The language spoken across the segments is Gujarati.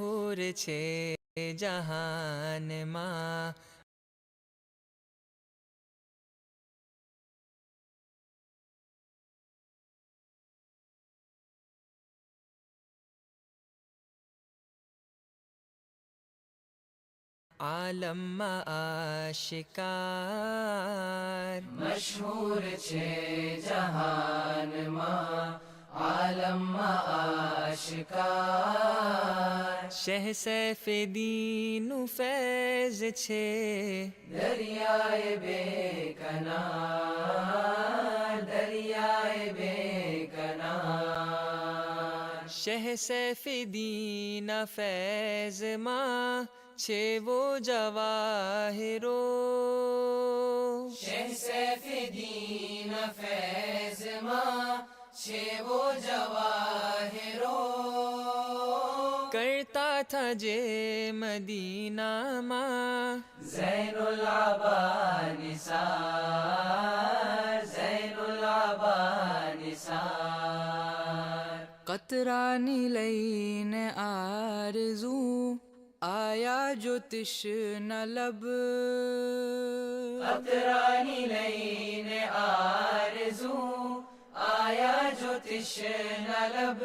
મશહૂર છે જહાનમાં. આલમમાં આશિકાર મશહૂર છે જહાનમાં, આલમમાં આશિકાર. શહ સૈફીદીનું ફૈઝ છે દરિયાએ બેકનાર, દરિયાએ બેકનાર. શહ સૈફીદીના ફૈઝમાં છે વો જવાહિરો. શેખ સૈફીદીના ફૈઝમાં છે વો જવાહિરો. કરતા થા જે મદીનામાં ઝૈનુલ આબા નિસાર, ઝૈનુલ આબા નિસાર. કતરાની લઈને આરઝૂ આયા જો તૃષ્ણા લબ. કતરાની લઈને આરઝૂ આયા જો તૃષ્ણા લબ.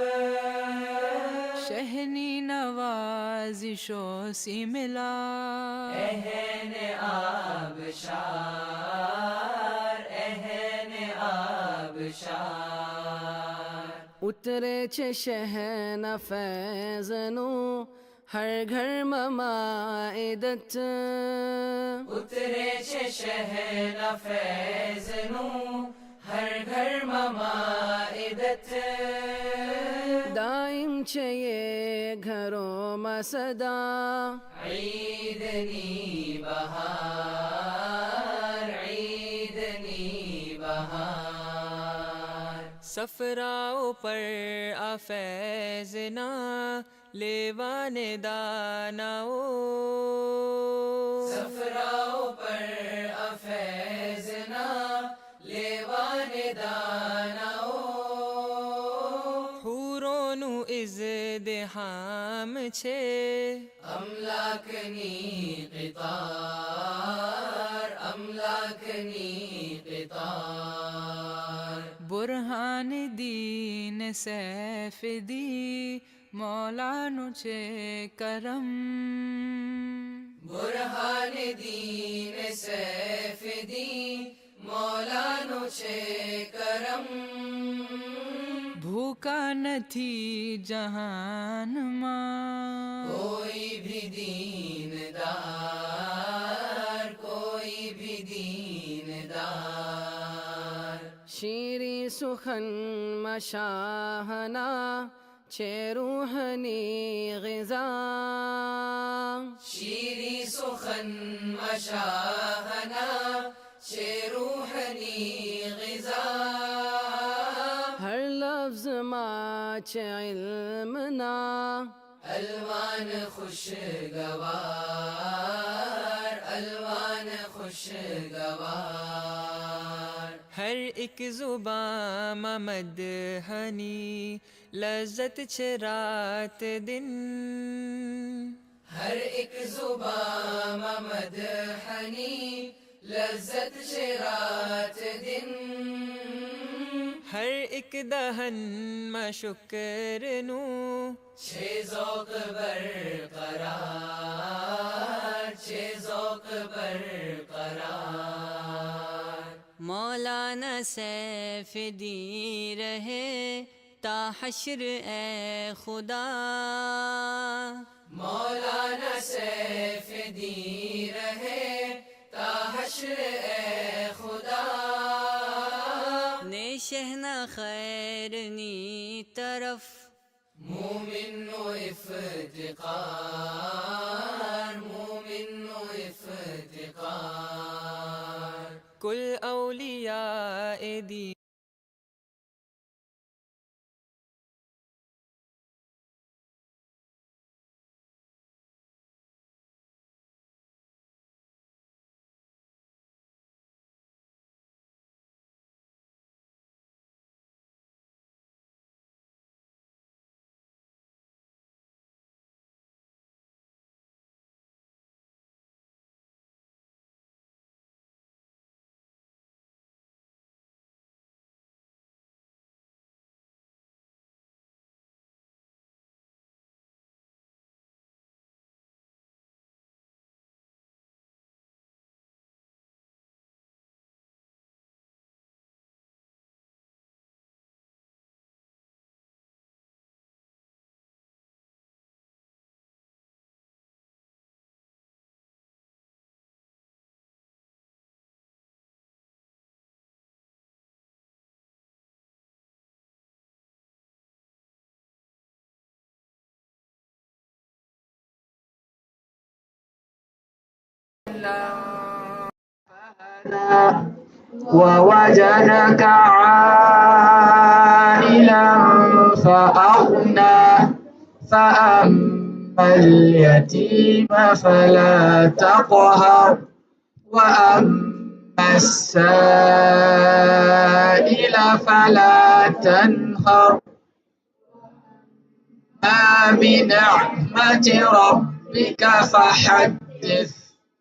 શહની નવાઝિશો सी मिला એહને આબશાર, એહને આબશાર. ઉતરે છે શહેના ફૈઝનું હર ઘરમાં માઈદત. ઉતરે છે શહેના ફૈઝનું હર ઘરમાં માઈદત. દાઈમ છે યે ઘરોમાં સદા ઈદની બહાર, ઈદની બહાર. સફરાઓ પર આ ફૈઝના લેવાને દાનાઓ. સફરાઓ પર આ ફૈઝના લેવાને દાનાઓ. હુરોનું ઇઝદહામ છે અમલાકની qitar, અમલાકની qitar. બુરહાન દીન સૈફદી મૌલાનું છે કરમ. બુરહાન દીન સૈફદી મૌલાનું છે કરમ. ભૂકા નથી જહાનમાં કોઈ ભી દીનદાર, કોઈ ભી દીનદાર. શીરી સુખનમાં શાહના છે રૂહની ગિઝા. શીરી સુખનમાં શાહના છે રૂહની ગિઝા. હર લફ્ઝમાં છે ઇલ્મના અલવાન ખુશગવાર, અલવાન ખુશગવાર. હર એક ઝુબામાં મદહની લઝ્ઝત છે રાત દિન. હર એક ઝુબામાં મદહની લઝ્ઝત છે રાત દિન. હર એક દહનમાં શુક્રનું છે ઝોક બરકરાર, છે ઝોક બરકરાર. मौलाना सैफदी रहे ता हश्र ए खुदा. मौलाना सैफदी रहे ता हश्र ए खुदा. ने शहना खैरनी तरफ मोमिन इफ्तिकार, मोमिन इफ्तिकार. कुल औलिया ए दी ووجدك عائلا فأغنى فأما اليتيم فلا تقهر وأما السائل فلا تنهر بنعمة ربك فحدث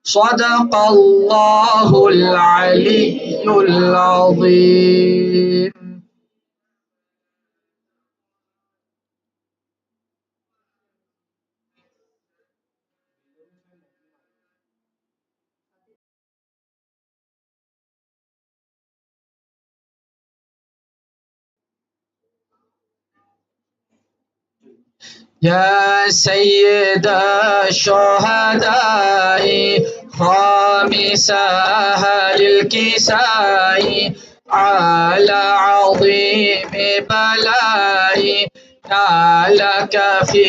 صدق الله العلي العظيم. يا سيد الشهداء خامس أهل الكساء على عظيم بلاء نالك في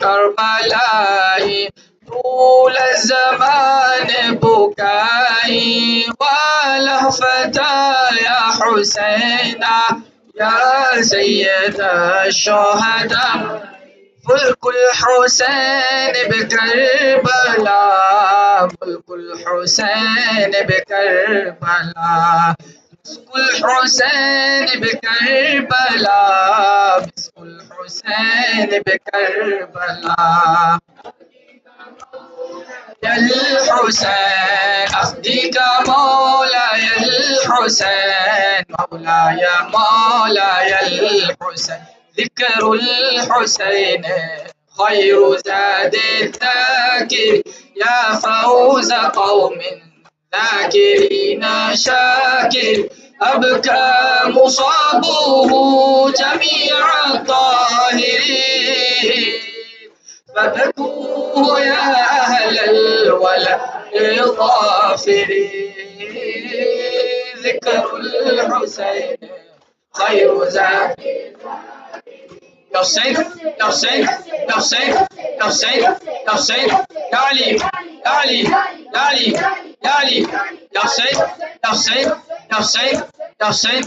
كربلاء طول الزمان بكائي ولهفتا يا حسين يا سيد الشهداء ملك الحسين بكربلاء ملك الحسين بكربلاء مسك الحسين بكربلاء مسك الحسين بكربلاء يا الحسين أفديك مولاي الحسين مولاي مولاي الحسين ذكر الحسين خير زاد الذاكر يا فوز قوم ذاكرين شاكر أبكى مصابه جميع الطاهرين فبكوا يا أهل الولاء الظافرين ذكر الحسين خير زاد يا حسين يا حسين يا حسين يا حسين يا حسين يا علي يا علي يا علي يا علي يا حسين يا حسين يا حسين يا حسين.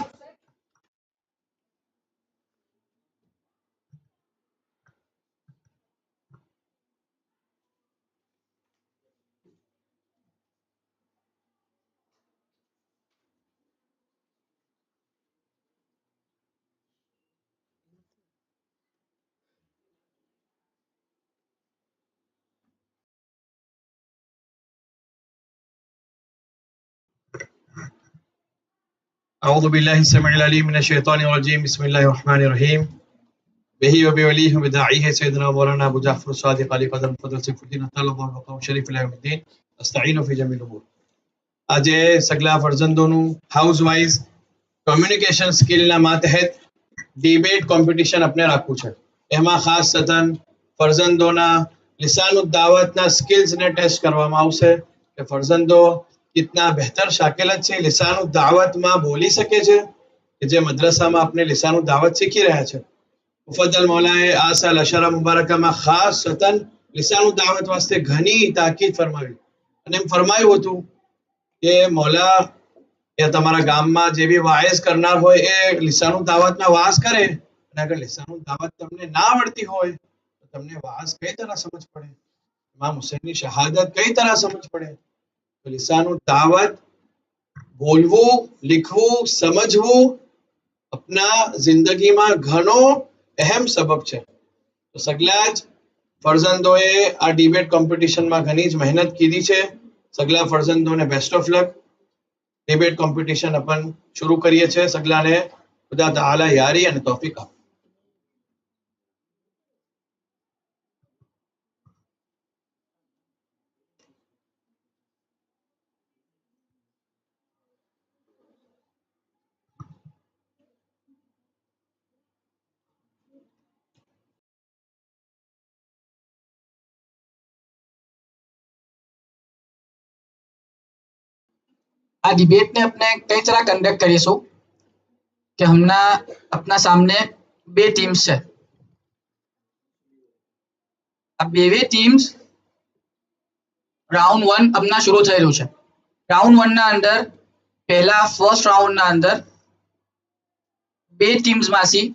أعوذ بالله السميع العليم من الشيطان الرجيم بسم الله الرحمن الرحيم به وبوليه وبداعيه سيدنا مولانا أبو جعفر الصادق علي قدم فضل سيف الدين طالب وقوم شریف إلى يوم الدين استعين في جميع الأمور. આજે સગલા ફરજંદોનું હાઉસ વાઇઝ કોમ્યુનિકેશન સ્કિલના માતહેત ડિબેટ કોમ્પિટિશન આપણે રાખવું છે. એમાં ખાસ સતન ફરજંદોના લિસાનુદ દાવતના સ્કિલ્સને ટેસ્ટ કરવામાં આવશે કે ફરજંદો कितना बेहतर शाकिलत છે લિસાનુદ દાવતમાં બોલી શકે છે કે જે મદ્રસામાં આપણે લિસાનુદ દાવત શીખી રહ્યા છે. મુફદ્દલ મૌલાએ આ સાલ અશરા મુબારકામાં ખાસ સતન લિસાનુદ દાવત વાસ્તે ઘણી તાકીદ ફરમાવી અને એમ ફરમાયું હતું કે મૌલા એ તમારા ગામમાં જે બી વાઇઝ કરનાર હોય એ લિસાનુદ દાવતમાં વાસ કરે અને અગર લિસાનુદ દાવત તમને ના આવડતી હોય તો તમને વાસ કઈ तरह સમજ પડે ઇમામ હુસૈનની શહાદત કઈ तरह સમજ પડે. लिसानुद दावत बोलवू लिखवू समझवू अपना जिंदगी में घणो अहम सबब है. तो सगला ज फरजंदोए आ डिबेट कॉम्पिटिशन में घनी ज मेहनत कीधी है. सगला फरजंदों ने best of luck. Debate competition अपन शुरू करिए छे. सगला ने खुदा ताला यारी और तौफीक आपे. आ डिबेट ने अपने कई तरह कंडक्ट करीशू कि हमना अपना सामने बे टीम्स है. अब बेवे टीम्स રાઉન્ડ 1 હમણાં શરૂ થઈ રહ્યું છે. રાઉન્ડ 1 ના અંદર પહેલા ફર્સ્ટ રાઉન્ડ ના અંદર બે ટીમ્સમાંથી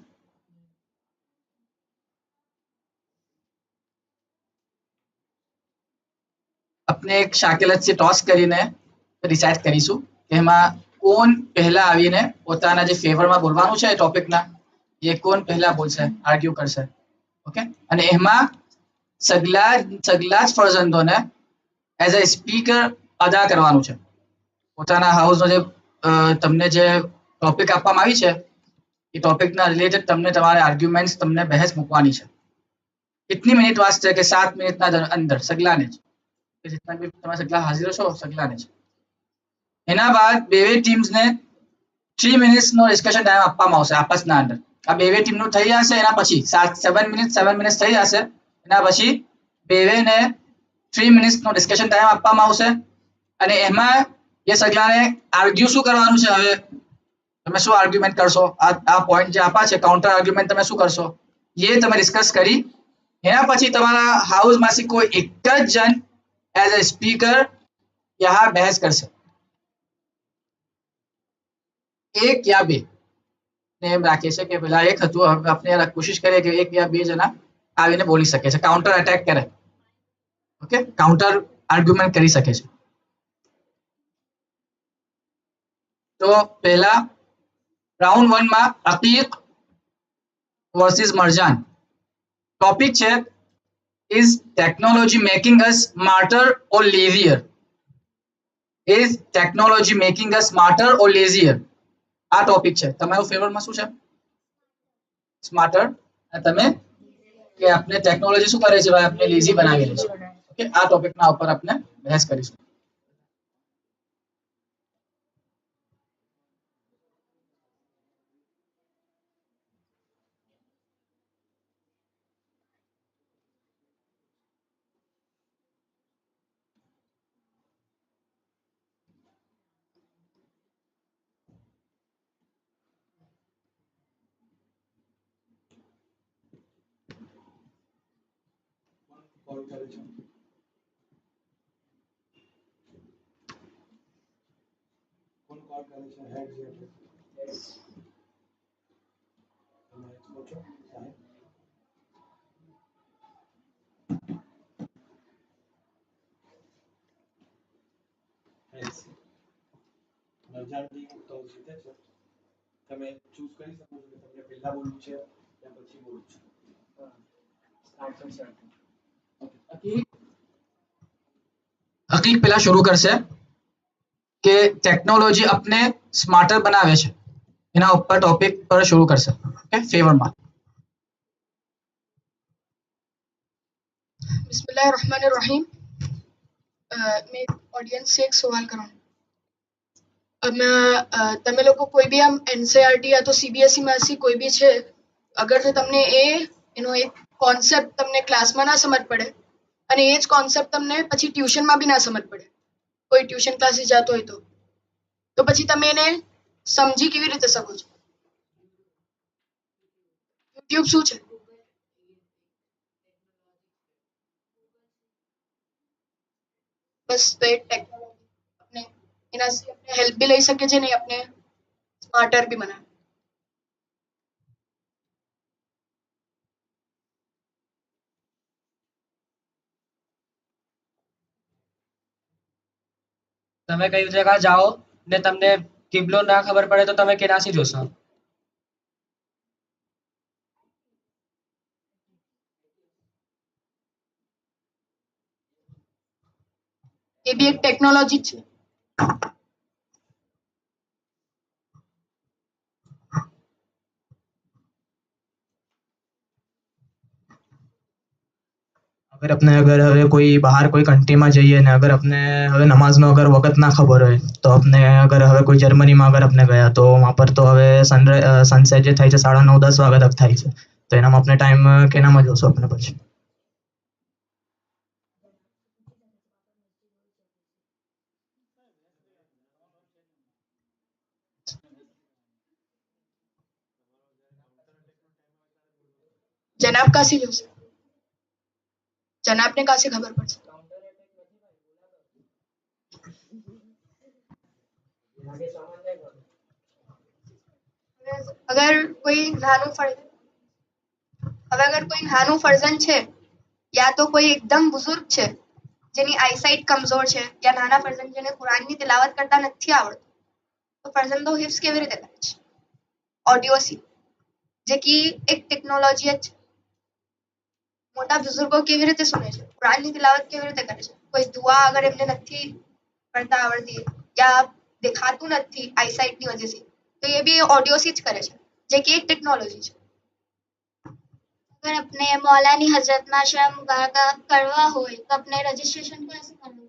આપણે એક શાકિલતથી ટોસ કરીને ડિસાઇડ કરીશું કે એમાં કોણ પહેલા આવીને પોતાના જે ફેવરમાં બોલવાનું છે એ ટોપિકના એ કોણ પહેલા બોલશે, આર્ગ્યુ કરશે. ઓકે, અને એમાં સગલા જ ફરજંદોને એઝ અ સ્પીકર અદા કરવાનું છે. પોતાના હાઉસનો જે તમને જે ટોપિક આપવામાં આવી છે એ ટોપિકના રિલેટેડ તમને તમારે આર્ગ્યુમેન્ટ્સ તમને બહેસ મૂકવાની છે. કેટલી મિનિટ વાંચશે કે 7 મિનિટના અંદર સગલાને જ, કે જેટલા બી તમે સગલા હાજર છો સગલાને જ. એના બાદ બે ટીમ્સને 3 મિનિટ્સનો ડિસ્કશન ટાઈમ આપવામાં આવશે આપસના અંદર. આ બે ટીમનું થઈ જશે એના પછી 7 મિનિટ્સ થઈ જશે. એના પછી બેને 3 મિનિટ્સનો ડિસ્કશન ટાઈમ આપવામાં આવશે અને એમાં એ સગલાને આર્ગ્યુ શું કરવાનું છે. હવે તમે શું આર્ગ્યુમેન્ટ કરશો, આ પોઈન્ટ જે આપા છે કાઉન્ટર આર્ગ્યુમેન્ટ તમે શું કરશો એ તમે ડિસ્કસ કરી. એના પછી તમારા હાઉસમાંથી કોઈ એક જ જણ એઝ અ સ્પીકર યહાં બહેસ કરશે, એક યા બે ને એમ રાખે છે કે પેલા એક હતું, હવે આપણે કોશિશ કરીએ કે એક યા બે જણા આવીને બોલી શકે છે, કાઉન્ટર અટેક કરે. ઓકે, કાઉન્ટર આર્ગ્યુમેન્ટ કરી શકે છે. તો પહેલા રાઉન્ડ 1 માં અતીક વર્સિસ મરજાન. ટોપિક છે is technology making us smarter or lazier. Is technology making us smarter or lazier. આ ટોપિક છે. તમારું ફેવરમાં શું છે? સ્માર્ટર. તમે કે આપણે ટેકનોલોજી શું કરે છે ભાઈ, આપણે લેઝી બનાવી દે છે. ઓકે, આ ટોપિકના ઉપર આપણે બહેસ કરીશું. તમે ચૂઝ કરી શકો છો કે તમને પહેલા બોલવું છે યા પછી બોલવું છે. હકીક પેલા શરૂ કરશે કે ટેકનોલોજી આપને સ્માર્ટર બનાવે છે, એના ઉપર ટોપિક પર શરૂ કરશે. ઓકે, ફેવરમાં. बिस्मिल्लाहिर्रहमानिर्रहीम। मैं ऑडियंस से एक सवाल करूँ। अब मैं તમે લોકો કોઈ બી આમ એનસીઆરટી યા તો સીબીએસઈ માંથી કોઈ બી છે, અગર જો તમને એનો એક કોન્સેપ્ટ તમને ક્લાસમાં ના સમજ પડે અને એ જ કોન્સેપ્ટ તમને પછી ટ્યુશનમાં બી ના સમજ પડે, કોઈ ટ્યુશન ક્લાસીસ જતો હોય તો પછી તમે એને સમજી કેવી રીતે શકો છો? યુટ્યુબ શું છે? બસ તો એક ટેકનોલોજી આપણે એનાથી આપણે હેલ્પ બી લઈ શકીએ છીએ ને આપણે સ્માર્ટર બી બનાવે. તમે કઈ જગ્યા જાઓ ને તમને કિબલો ના ખબર પડે તો તમે કેનાથી જોશો? એ બી એક ટેકનોલોજી જ છે. अगर હવે કોઈ બહાર કોઈ કન્ટ્રીમાં જઈએ ને અગર આપણે હવે નમાઝનો અગર વખત ના ખબર હોય તો આપણે અગર હવે કોઈ જર્મનીમાં અગર આપણે ગયા તો વहाँ पर તો હવે સનસેટ જે થાય છે 9:30-10 વાગ્યા તક થાય છે, તો એનામાં આપણે ટાઈમ કેનામાં જોશું આપણે પછી? જનાબ કાશી જોશે, જનાબને કાશી ખબર પડશે. અગર કોઈ નાનું ફર્ઝન છે યા તો કોઈ એકદમ બુઝુર્ગ છે જેની આઈસાઇટ કમજોર છે યા નાના ફર્ઝન જેને કુરાનની તિલાવત કરતા નથી આવડતું તો ફર્ઝન તો હિફ્ઝ કેવી રીતે કરે છે ઓડિયો સી જે કે એક ટેકનોલોજી જ છે મોટા બુઝુર્ગો કેવી રીતે સુને છે કુરાનની તિલાવત કેવી રીતે કરે છે કોઈ દુઆ અગર એમને નથી પડતા આવડતી યા દેખાતું નથી આઈસાઇટની વજહથી તો એ બી ઓડિયો સી જ કરે છે જે કે એક ટેકનોલોજી છે अगर अपने मौलानी हजरत माशरा मुबारक करवा हो तो अपने रजिस्ट्रेशन कैसे करना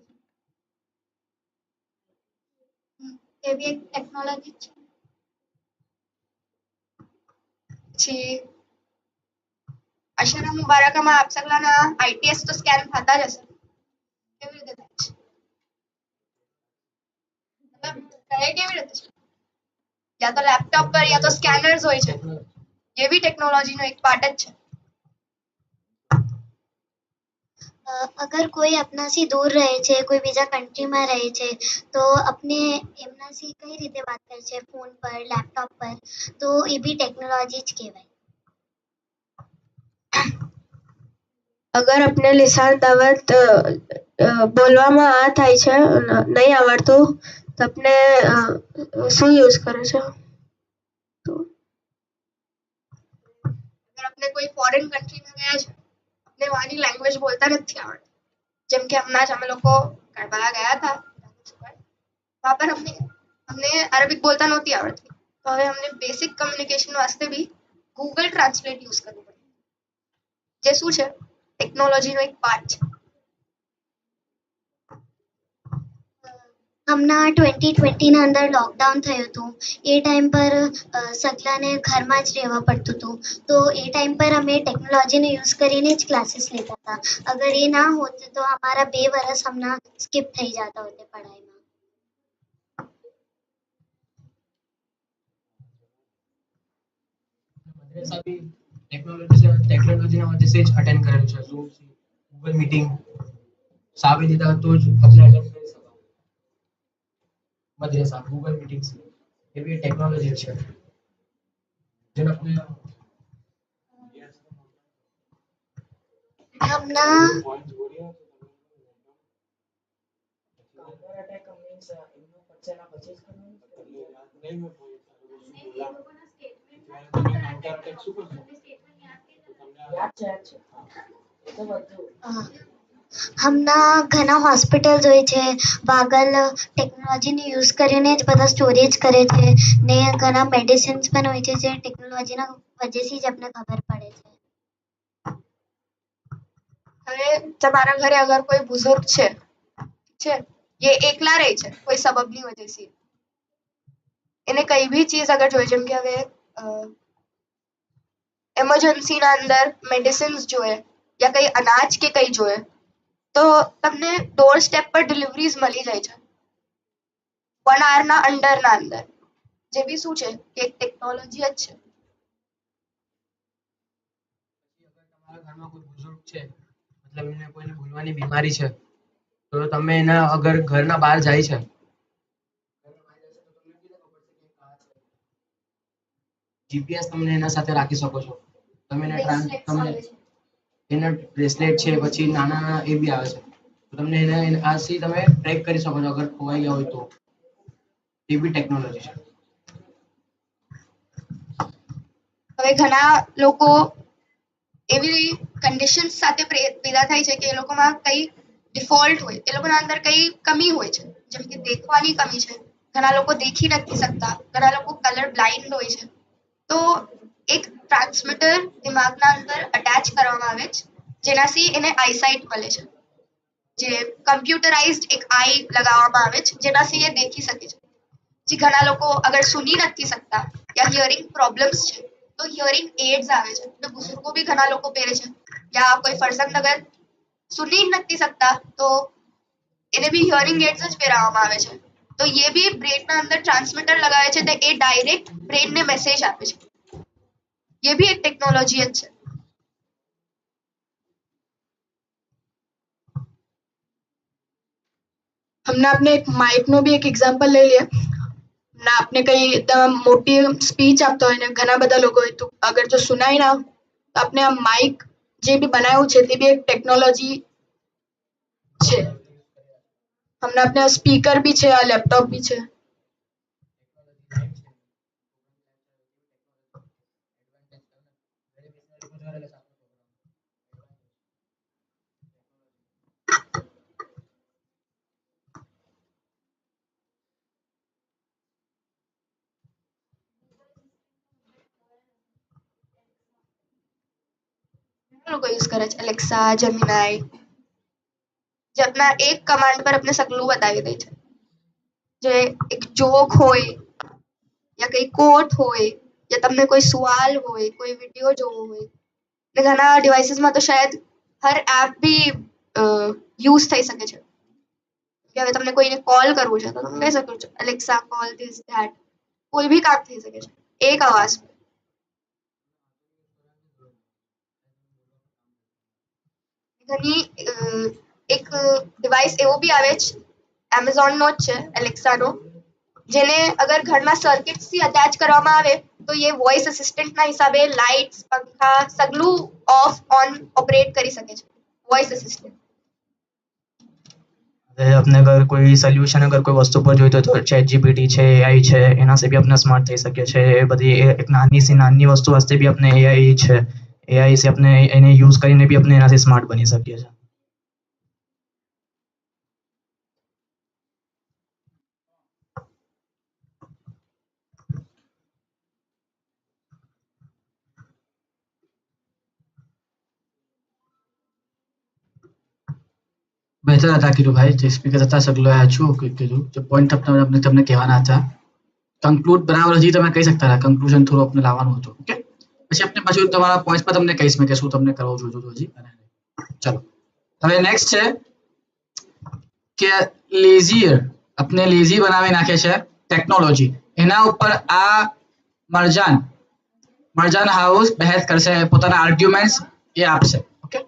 ये भी एक टेक्नोलॉजी है પછી અશરા મુબારકામાં આપ સગલાના આઈટીએસ તો સ્કેન થતા જ હશે કેવી રીતે થાય છે મતલબ કરે કેવી રીતે છે યા તો લેપટોપ પર યા તો સ્કેનર્સ હોય છે એ બી ટેકનોલોજીનો એક પાર્ટ જ છે अगर कोई अपना से दूर रहे छे कोई बीजा कंट्री में रहे छे तो अपने एमना से कई रीते बात करे छे फोन पर लैपटॉप पर तो ये भी टेक्नोलॉजी ज कहेवाय અગર આપને લિસાન દાવત બોલવામાં આ થાય છે નહીં આવડતું તો આપને શું યુઝ કરે છે અગર આપણે કોઈ ફોરેન કન્ટ્રીમાં ગયા છે આપણે વહાની લેંગ્વેજ બોલતા નથી આવડતી જેમ કે હમણાં જ અમે લોકો કરબલા ગયા હતા वहाँ पर हमने अरबिक बोलता नहोती आवड़ती तो હવે हमने बेसिक कम्युनिकेशन वास्ते भी गूगल ट्रांसलेट यूज करવું પડે જે શું છે ટેકનોલોજીનો એક પાર્ટ છે हमना 2020 ના અંદર લોકડાઉન થયું હતું એ ટાઈમ પર સગલાને ઘરમાં જ રહેવા પડતું હતું તો એ ટાઈમ પર અમે ટેકનોલોજીનો યુઝ કરીને જ ક્લાસીસ લેતા હતા અગર એ ના હોત તો અમારા 2 વર્ષ હમણાં સ્કીપ થઈ જતા હોતે પઢાઈમાં મદ્રેસા બી ટેકનોલોજીના વજહ से જ અટેન્ડ કરેલું છે ઝૂમ ગૂગલ મીટિંગ સાબે દીધા તો જ આપણે અટેન્ડ કરી શકો મદ્રેસા ગૂગલ મીટિંગ એ બી ટેકનોલોજી છે જેને આપણે हमना हमना घना હોસ્પિટલ્સ હોય છે વાગલ ટેકનોલોજીનો યુઝ કરીને જ બધા સ્ટોરેજ કરે છે ને ઘણા મેડિસિન્સ પણ હોય છે જે ટેકનોલોજીના વજહથી જ આપણે ખબર પડે છે હવે તમારા ઘરે અગર કોઈ બુઝુર્ગ છે ये એકલા રહે છે કોઈ સબબની વજહથી એને કઈ બી ચીજ અગર જોઈએ જેમ કે હવે એમરજન્સીના અંદર મેડિસિન્સ જોઈએ યા કઈ અનાજ કે કઈ જોઈએ તો તમને ડોર સ્ટેપ પર ડિલિવરીઝ મળી જાય છે 1 આવરના અંડરના અંદર જે બી શું છે કે એક ટેકનોલોજી જ છે તમારા ઘરમાં કોઈ બુઝુર્ગ છે મતલબ એને કોઈને ભૂલવાની બીમારી છે તો તમે એના અગર ઘરના બહાર જાય છે જીપીએસ તમને એના સાથે રાખી શકો છો તમે એના બ્રેસલેટ છે પછી નાના એ બી આવે છે તો તમને એને આથી તમે ટ્રેક કરી શકો છો અગર ખોવાઈ ગયા હોય તો એ બી ટેકનોલોજી છે હવે ઘણા લોકો એવી કન્ડિશન્સ સાથે પેદા થાય છે કે એ લોકોમાં કઈ ડિફોલ્ટ હોય એ લોકોના અંદર કઈ કમી હોય છે જેમ કે દેખવાની કમી છે ઘણા લોકો દેખી નથી શકતા ઘણા લોકો કલર બ્લાઇન્ડ હોય છે તો એક ટ્રાન્સમીટર દિમાગના અંદર અટેચ કરવામાં આવે છે જેનાથી એને આઈસાઇટ મળે છે જે કમ્પ્યુટરાઇઝ્ડ એક આઈ લગાવવામાં આવે છે જેનાથી એ દેખી શકે છે જે ઘણા લોકો અગર સુની નથી શકતા યા હિયરિંગ પ્રોબ્લેમ્સ છે તો હિયરિંગ એડ્સ આવે છે તો બુઝુર્ગો બી ઘણા લોકો પહેરે છે યા કોઈ ફરજન અગર સુની નથી શકતા તો એને બી હિયરિંગ એડ્સ જ પહેરાવવામાં આવે છે તો ये भी ब्रेन अंदर ट्रांसमीटर लगावे છે તો એ ડાયરેક્ટ બ્રેન ને મેસેજ આપે છે ये भी एक टेक्नोलॉजी है हमने अपने एक माइक नो भी एक एग्जांपल ले लिया અને આપને કઈ એકદમ મોટી સ્પીચ આપતો હોય ને ઘણા બધા લોકો હોય તો અગર જો સુનાઈ ના તો આપને આ માઇક જે બી બનાવ્યું છે તે બી એક ટેકનોલોજી છે. હમણાં આપને સ્પીકર બી છે, આ લેપટોપ બી છે. લોકો યુઝ કરે છે એલેક્સા, જેમિનાઈ, જે આપણા એક કમાન્ડ પર આપણે સગલું બતાવી દે છે. જે એક જોક હોય યા કઈ કોટ હોય યા તમને કોઈ સવાલ હોય, કોઈ વિડીયો જોવો હોય ને ઘણા ડિવાઇસીસમાં તો શાયદ હર એપ બી યુઝ થઈ શકે છે. કે હવે તમને કોઈને કોલ કરવું છે તો તમે કહી શકો છો એલેક્સા કોલ ધીસ ધેટ, કોઈ બી કામ થઈ શકે છે એક અવાજ. ઘણી એક ડિવાઇસ એવો બી આવે છે એમેઝોનનો જ છે એલેક્સાનો, જેને અગર ઘરમાં સર્કિટથી અટેચ કરવામાં આવે તો એ વોઇસ અસિસ્ટન્ટના હિસાબે લાઇટ્સ, પંખા સગલું ઓફ ઓન ઓપરેટ કરી શકે છે. Voice assistant. अपने अगर कोई सोल्यूशन अगर कोई वस्तु पर જોઈતો તો ચેટ જીપીટી છે, એઆઈ છે, એના से भी अपने स्मार्ट થઈ શકે છે. એ બધી એક નાની सी નાની વસ્તુ વાસ્તે भी अपने એઆઈ છે, એઆઈ से अपने એને યુઝ કરીને भी अपने એનાથી સ્માર્ટ બની શકીએ છીએ. બહેતર હતા કીધું ભાઈ, જે સ્પીકર હતા સગલો છું કીધું, જે પોઈન્ટ આપણે તમને કહેવાના હતા. કન્ક્લુડ બરાબર હજી તમે કહી શકતા હતા, કન્ક્લુઝન થોડું આપણે લાવવાનું હતું. ઓકે, પછી આપણે પાછું તમારા પોઈન્ટ પર તમને કહીશ મેં કે શું તમને કરવું જોઈતું હતું હજી. ચલો હવે નેક્સ્ટ છે કે લેઝી, આપણે લેઝી બનાવી નાખે છે ટેકનોલોજી. એના ઉપર આ મરજાન હાઉસ બહેસ કરશે, પોતાના આર્ગ્યુમેન્ટ્સ એ આપશે. ઓકે,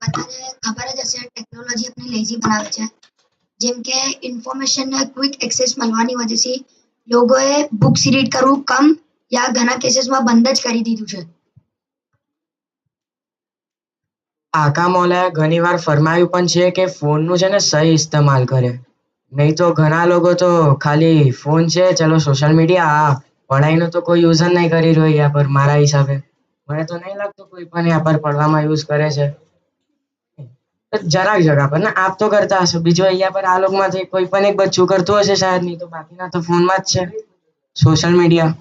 બધાને ખબર જ હશે ટેકનોલોજી अपने લેઝી બનાવે છે. જેમ કે ઇન્ફોર્મેશનને ક્વિક એક્સેસ મળવાની વજહથી લોકોએ બુક્સ રીડ કરવું કમ યા ઘણા કેસીસમાં બંધ જ કરી દીધું છે. આકા મૌલાએ ઘણીવાર ફરમાવ્યું પણ છે કે ફોનનું છે ને સહી ઇસ્તેમાલ કરે. નહીં તો ઘણા લોકો તો ખાલી ફોન છે, ચલો સોશિયલ મીડિયા, હા, પઢાઈનું તો કોઈ યુઝ જ નહીં કરી રહ્યો યા પર. મારા હિસાબે મને તો નહીં લાગતું કોઈ પણ યા પર પડવામાં યુઝ કરે છે. જરાક જગા પર ને આપ તો કરતા હશો, બીજું અહીંયા પર આ લોકોમાંથી કોઈ પણ એક બચ્ચું કરતું હશે શાયદ, નહીં તો બાકીના તો ફોનમાં જ છે સોશિયલ મીડિયા.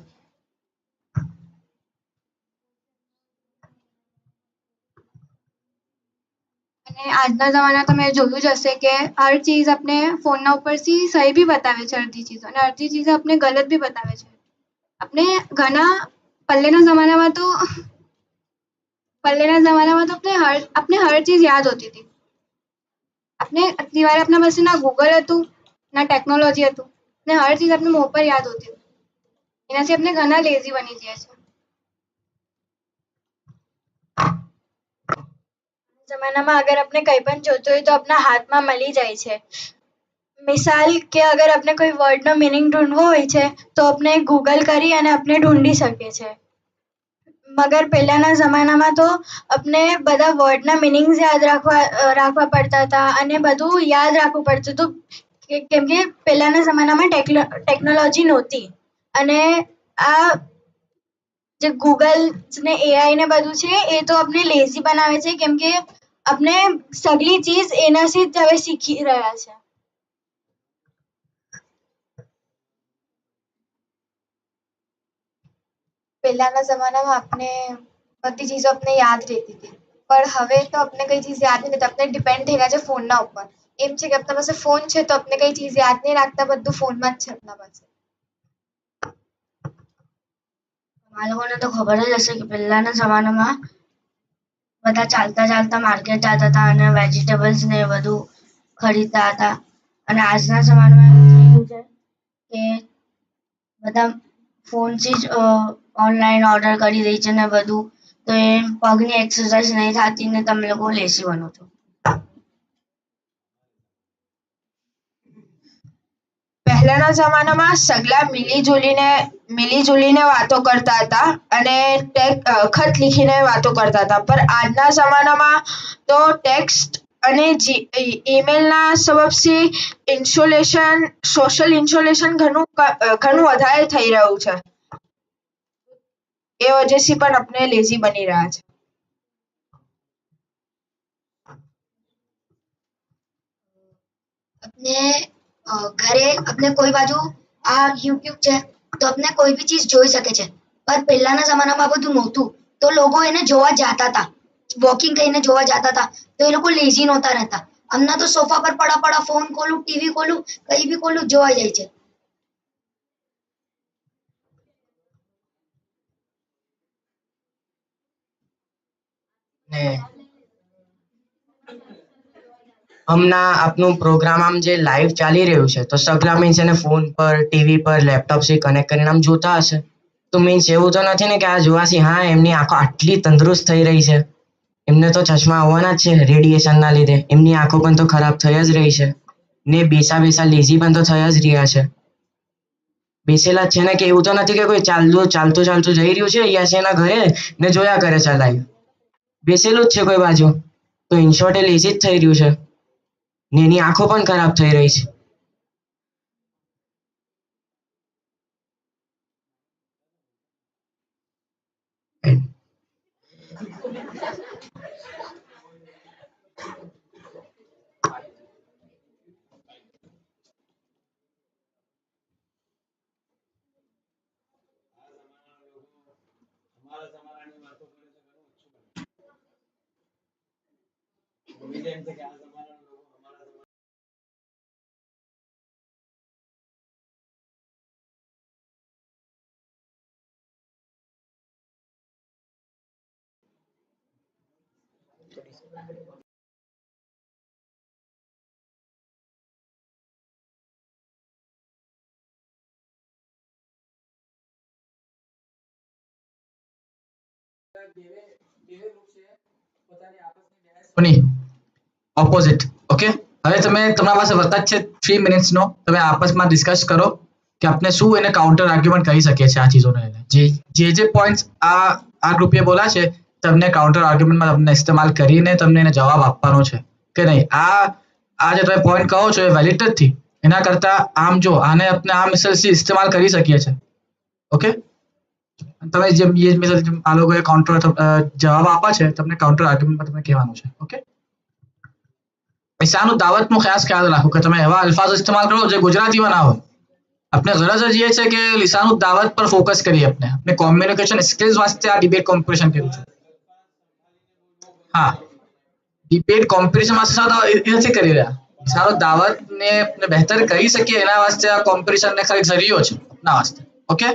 અને આજના જમાના તમે જોયું જ હશે કે હર ચીજ આપણે ફોનના ઉપરથી સહી બી બતાવે છે અડધી ચીજો, અને અડધી ચીજો આપણે ગલત બી બતાવે છે. આપણે ઘણા પહેલેના જમાનામાં તો આપણે હર ચીજ યાદ હોતી હતી. આપણે આટલી વાર આપણા પાસે ના ગૂગલ હતું ના ટેકનોલોજી હતું, ને હર ચીજ આપણે મોં પર યાદ હોતી હતી. એનાથી આપણે ઘણા લેઝી બની ગયા છે. જમાનામાં અગર આપણે કંઈ પણ જોતું હોય તો આપણા હાથમાં મળી જાય છે. મિસાલ કે અગર આપણે કોઈ વર્ડનો મિનિંગ ઢૂંઢવો હોય છે તો આપણે ગૂગલ કરી અને આપણે ઢૂંઢી શકીએ છીએ. મગર પહેલાના જમાનામાં તો આપણે બધા વર્ડના મિનિંગ્સ યાદ રાખવા પડતા હતા અને બધું યાદ રાખવું પડતું હતું, કેમ કે પહેલાના જમાનામાં ટેકનોલોજી નહોતી. અને આ જે ગૂગલ ને એઆઈ ને બધું છે એ તો આપણે લેઝી બનાવે છે, કેમ કે આપણે સગલી ચીજ એનાથી જ હવે શીખી રહ્યા છે. પહેલાના જમાનામાં આપણે બધી ચીજો આપણે યાદ રહેતી હતી, પણ હવે તો આપણે કઈ ચીજ યાદ નહીં રહેતી. આપણે ડિપેન્ડ થઈ ગયા છે ફોનના ઉપર. એમ છે કે આપણા પાસે ફોન છે તો આપણે કઈ ચીજ યાદ નહીં રાખતા, બધું ફોનમાં જ છે આપણા પાસે. આ લોકોને તો ખબર જ હશે કે પહેલાના જમાનામાં બધા ચાલતા ચાલતા માર્કેટ જતા હતા અને વેજીટેબલ્સ ને એ બધું ખરીદતા હતા. અને આજના જમાનામાં એવું થઈ ગયું છે કે બધા ફોનથી જ ઓનલાઈન ઓર્ડર કરી દે છે ને બધું, તો એ પગની એક્સરસાઇઝ નહીં થતી ને તમે લોકો લેઝી બનો છો. પહેલાના જમાનામાં સગલા મિલીજુલીને વાતો કરતા હતા અને ખત લીખીને વાતો કરતા હતા, પર આજના જમાનામાં તો ટેક્સ્ટ અને ઈમેલના સબબથી સોશિયલ ઇન્સ્ટોલેશન ઘણું વધારે થઈ રહ્યું છે. એ વજહથી પણ આપણે લેઝી બની રહ્યા છે. अपने ઘરે આપણે કોઈ બાજુ આ યુટ્યુબ છે તો આપણે કોઈ બી ચીજ જોઈ શકે છે, પણ પહેલાના જમાનામાં બધું નહોતું તો લોકો એને જોવા જતા હતા, વોકિંગ કરીને જોવા જતા હતા, તો એ લોકો લેઝી નહોતા રહેતા. હમણાં તો સોફા પર પડા ફોન ખોલું, ટીવી ખોલું, કઈ બી ખોલું, જોવા જાય છે. ને હમણાં આપનું પ્રોગ્રામ આમ જે લાઈવ ચાલી રહ્યું છે તો સગલા મીન્સ એને ફોન પર, ટીવી પર, લેપટોપથી કનેક્ટ કરીને આમ જોતા હશે. તો મીન્સ એવું તો નથી ને કે આ જોવાથી હા એમની આંખો આટલી તંદુરસ્ત થઈ રહી છે. એમને તો ચશ્મા આવવાના જ છે રેડિયેશનના લીધે. એમની આંખો પણ તો ખરાબ થઈ જ રહી છે. ને બેસા લેઝી પણ તો થઈ જ રહ્યા છે. બેસેલા જ છે ને, કે એવું તો નથી કે કોઈ ચાલતું જઈ રહ્યું છે યાસીના ઘરે ને જોયા કરે છે લાઈવ. બેસેલું જ છે કોઈ બાજુ. તો ઇન શોર્ટ એ લેઝી જ થઈ રહ્યું છે. ને એની આંખો પણ ખરાબ થઈ રહી છે. ઓપોઝિટ. ઓકે, હવે તમે તમારા પાસે વખત છે 3 મિનિટ્સનો. તમે આપસમાં ડિસ્કસ કરો કે આપણે શું એને કાઉન્ટર આર્ગ્યુમેન્ટ કરી શકીએ છીએ આ ચીજોને લઈને. જે પોઈન્ટ્સ આ ગ્રુપે બોલા છે તમને કાઉન્ટર આર્ગ્યુમેન્ટમાં તમને ઇસ્તેમાલ કરીને તમને એને જવાબ આપવાનો છે કે નહીં. આ જે તમે પોઈન્ટ કહો છો એ વેલિડ નથી. એના કરતા આમ જો આને આપણે આ મિસલથી ઇસ્તેમાલ કરી શકીએ છીએ. ઓકે, તમે જે આ લોકોએ કાઉન્ટર જવાબ આપા છે તમને કાઉન્ટર આર્ગ્યુમેન્ટમાં તમને કહેવાનું છે. ઓકે, લિસાનું દાવતનું ખાસ ખ્યાલ રાખો કે તમે એવા અલ્ફાઝ ઇસ્તેમાલ કરો જે ગુજરાતીમાં ના હોય. આપણે ગરજ જ એ છે કે લિસાનું દાવત પર ફોકસ કરીએ. આપણે કોમ્યુનિકેશન સ્કિલ્સ વાસ્તે આ ડિબેટ કોમ્પિટિશન કર્યું છે. હા, ડિબેટ કોમ્પિટિશન વાસ્તે એ નથી કરી રહ્યા. લિસાનું દાવતને બહેતર કરી શકીએ એના વાસ્તે આ કોમ્પિટિશનને ખાલી જરિયો છે ના વાસ્તે. ઓકે.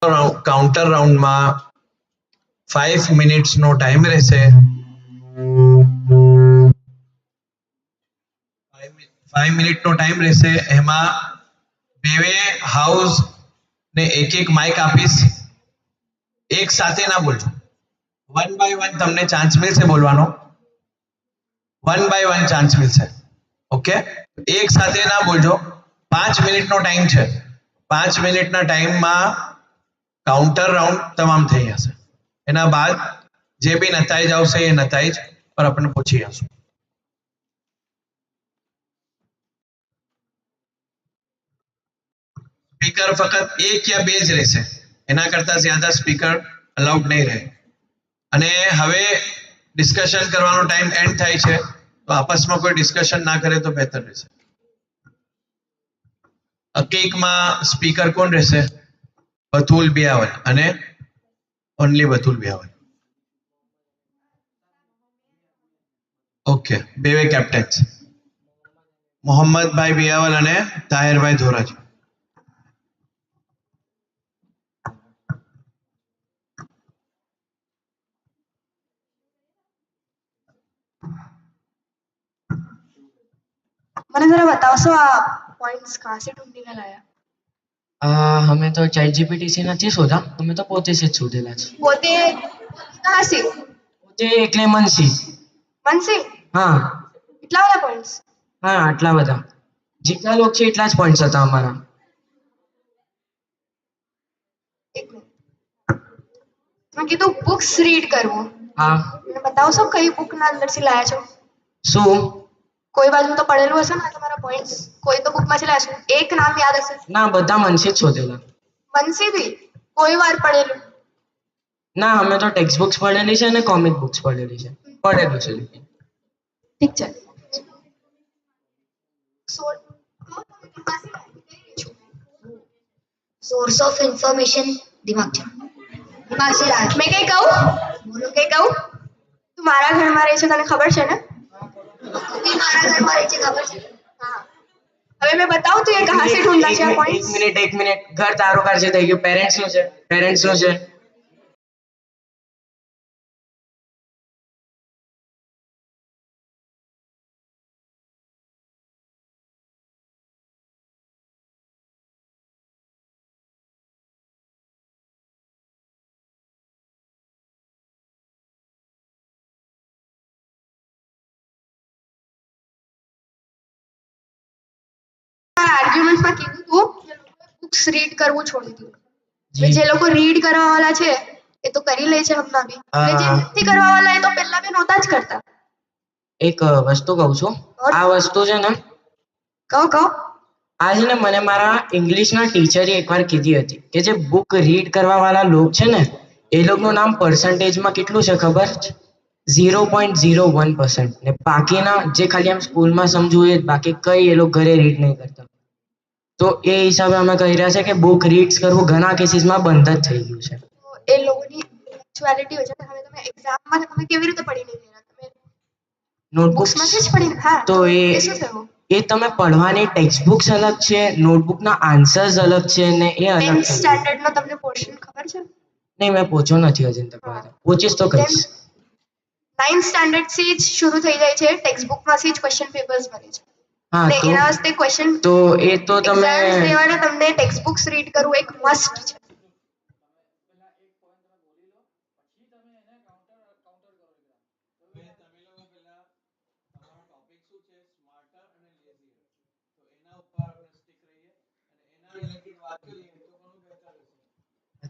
કાઉન્ટર રાઉન્ડમાં 5 મિનિટ્સનો ટાઈમ રહેશે. 5 મિનિટનો ટાઈમ રહેશે. એમાં બે હાઉસ ને એક માઇક આપીશ. એક સાથે ના બોલજો. 1 બાય 1 તમને ચાન્સ મળશે બોલવાનો. 1 બાય 1 ચાન્સ મળશે. ઓકે, એક સાથે ના બોલજો. 5 મિનિટનો ટાઈમ છે. 5 મિનિટના ટાઈમમાં કાઉન્ટર રાઉન્ડ તમામ થઈ જશે. એના બાદ જે બી નતાઈજ આવશે એ નતાઈજ પર આપણે પૂછી જશું. સ્પીકર ફક્ત એક યા બે જ રહેશે. એના કરતા જ્યાદા સ્પીકર અલાઉડ નહીં રહે. અને હવે ડિસ્કશન કરવાનો ટાઈમ એન્ડ થાય છે, તો આપસમાં કોઈ ડિસ્કશન ના કરે તો બહેતર રહેશે. હકીકમાં સ્પીકર કોણ રહેશે? બતુલ બિયાવલ અને ઓનલી બતુલ બિયાવલ. ઓકે, બે કેપ્ટન્સ મોહમ્મદભાઈ બિયાવલ અને તાહિરભાઈ ધોરાજી. મને जरा बताओ આ पॉइंट्स कहाँ से ढूंढ के लाया? અમે તો ચેટ જીપીટી થી નથી શોધા, અમે તો પોતે જ શોધેલા છે. પોતે कहाँ से? પોતે એકલે મનસી. मन से? હા इतना वाला पॉइंट्स? હા, આટલા બધા જેટલા લોકો છે એટલા જ પોઈન્ટ્સ હતા અમારા. एक मिनट, मैं कीधું बुक्स रीड કરવું. હા, મને બતાવો છો કઈ બુક ના અંદર થી લાયા છો? શું? કોઈ બાજુ તો પડેલું હશે ને તમારા પોઈન્ટ્સ? કોઈ તો બુક માંથી લાયા છો? એક નામ યાદ હશે? ના, બધા મનસી જ શોધેલા. મનસી થી કોઈ વાર પડેલું? ના, અમે તો ટેક્સ્ટ બુક્સ પડેલી છે અને કોમિક બુક્સ પડેલી છે. પડેલું છે. ઠીક છે. सोर्स ऑफ इंफॉर्मेशन दिमाग से लाया. मैं कहीं कहूँ? बोलो कहीं कहूँ? તું મારા ઘરમાં રહે છે, તને ખબર છે ને? તું મારા ઘરમાં રહે છે, ખબર છે? हाँ. હવે मैं बताऊँ तू ये कहाँ से ढूंढा છે આ points? એક મિનિટ. ઘર તારું કાર છે થઈ ગયું. પેરેન્ટ્સ નું છે. પેરેન્ટ્સ નું છે. આર્ગ્યુમેન્ટ માં કીધું તું બુક્સ રીડ કરવું છોડી દીધું. હવે જે લોકો રીડ કરવા વાળા છે એ તો કરી લે છે હમણાં બી, અને જે નથી કરવા વાળા એ તો પહેલા બી નહોતા જ કરતા. એક વસ્તુ કહું છું, આ વસ્તુ છે ને, કહો. આ છે ને મને મારા ઇંગ્લિશના ટીચરે એકવાર કીધી હતી કે જે બુક રીડ કરવા વાળા લોકો છે ને એ લોકોનું નામ પર્સન્ટેજમાં કેટલું છે ખબર છે? 0.01%. ને બાકીના જે ખાલી આમ સ્કૂલમાં સમજવું એ બાકી કઈ એ લોકો ઘરે રીડ નહીં કરતા. તો એ હિસાબે અમે કહી રહ્યા છે કે બુક રીડ્સ કરવું ઘણા કેસીસમાં બંધ જ થઈ ગયું છે. એ લોકોની એક્ચ્યુઆલિટી હોય છે. હવે તમે એક્ઝામમાં તમે કેવી રીતે પડી નહીં ગયા? તમે નોટબુક્સમાંથી જ પડી? હા, તો એ શું થયું? એ તમે પડવાની ટેક્સ્ટ બુક્સ અલગ છે, નોટબુકના આન્સર્સ અલગ છે ને એ અલગ 10th છે. સ્ટાન્ડર્ડ નો તમને પોર્શન ખબર છે? નહીં, મેં પૂછ્યો નથી હજી તક. પૂછીશ તો કહીશ. 9th સ્ટાન્ડર્ડ થી જ શરૂ થઈ જાય છે, ટેક્સ્ટ બુક માંથી જ ક્વેશ્ચન પેપર્સ બને છે. હા, અને એના વાસ્તે ક્વેશ્ચન તો એ તો તમે એક્ઝામ્સ દેવાના તમને ટેક્સ્ટ બુક્સ રીડ કરવું એક મસ્ટ છે.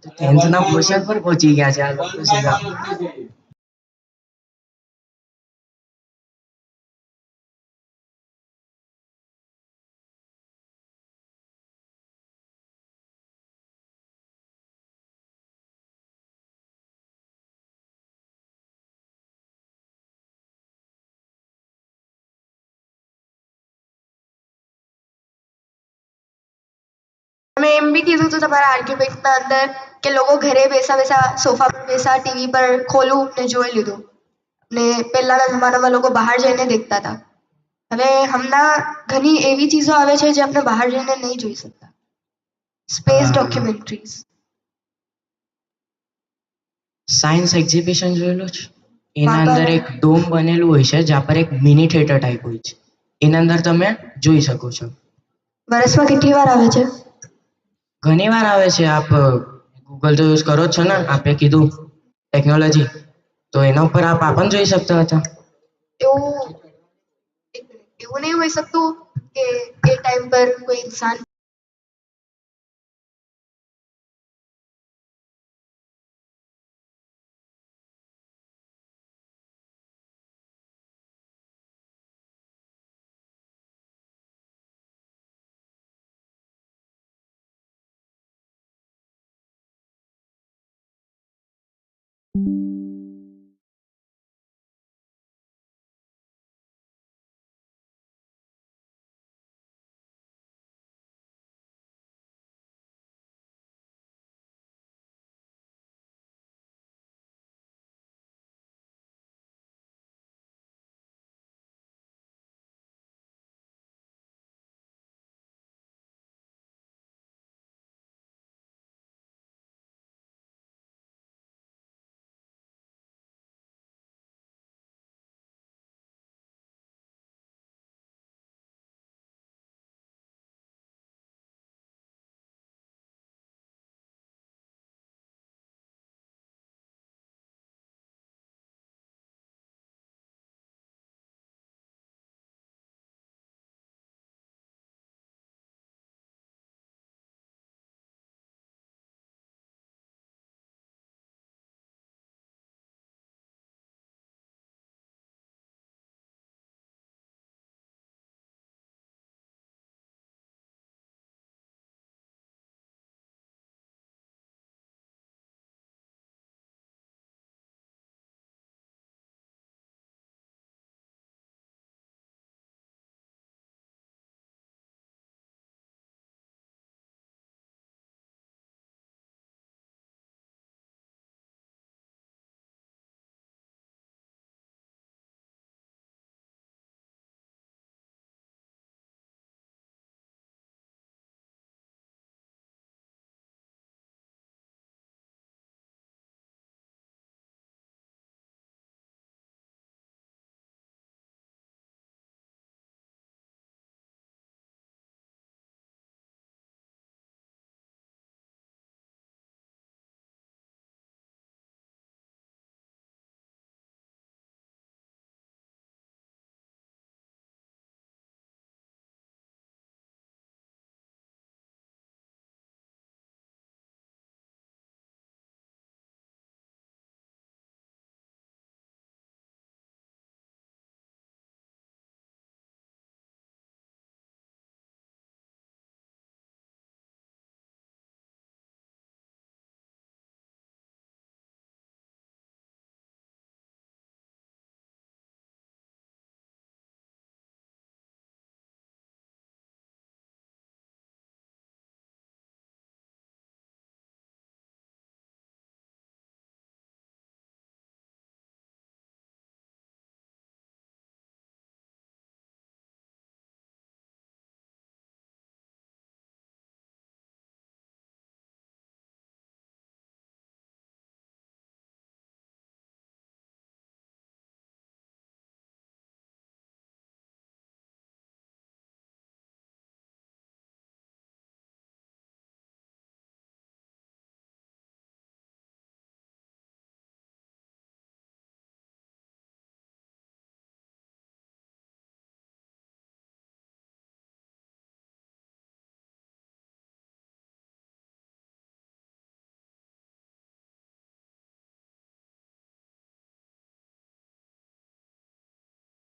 ટેન્થ ના પોર્શન પર પહોંચી ગયા છે આ લોકો સીધા. મેં એમ બી કીધું હતું તમારા આર્ગ્યુમેન્ટના અંદર કે લોકો ઘરે બેસા સોફા પર બેસા ટીવી પર ખોલું ને જોઈ લીધું, ને પહેલાના જમાનામાં લોકો બહાર જઈને દેખતા હતા. હવે હમણાં ઘણી એવી ચીજો આવે છે જે આપણે બહાર જઈને નહીં જોઈ શકતા. Space documentaries. સાયન્સ એક્ઝિબિશન જોયેલું છે? એના અંદર એક ડોમ બનેલું હોય છે જ્યાં પર એક મિની થિયેટર ટાઈપ હોય છે. એના અંદર તમે જોઈ શકો છો. વર્ષમાં કેટલી વાર આવે છે? ઘણી વાર આવે છે. આપ ગૂગલ તો યુઝ કરો જ છો ને, આપે કીધું ટેકનોલોજી, તો એના ઉપર આપ આ પણ જોઈ શકતા હતા. એવું નહીં હોઈ શકતું કે એ ટાઈમ પર કોઈ ઇન્સાન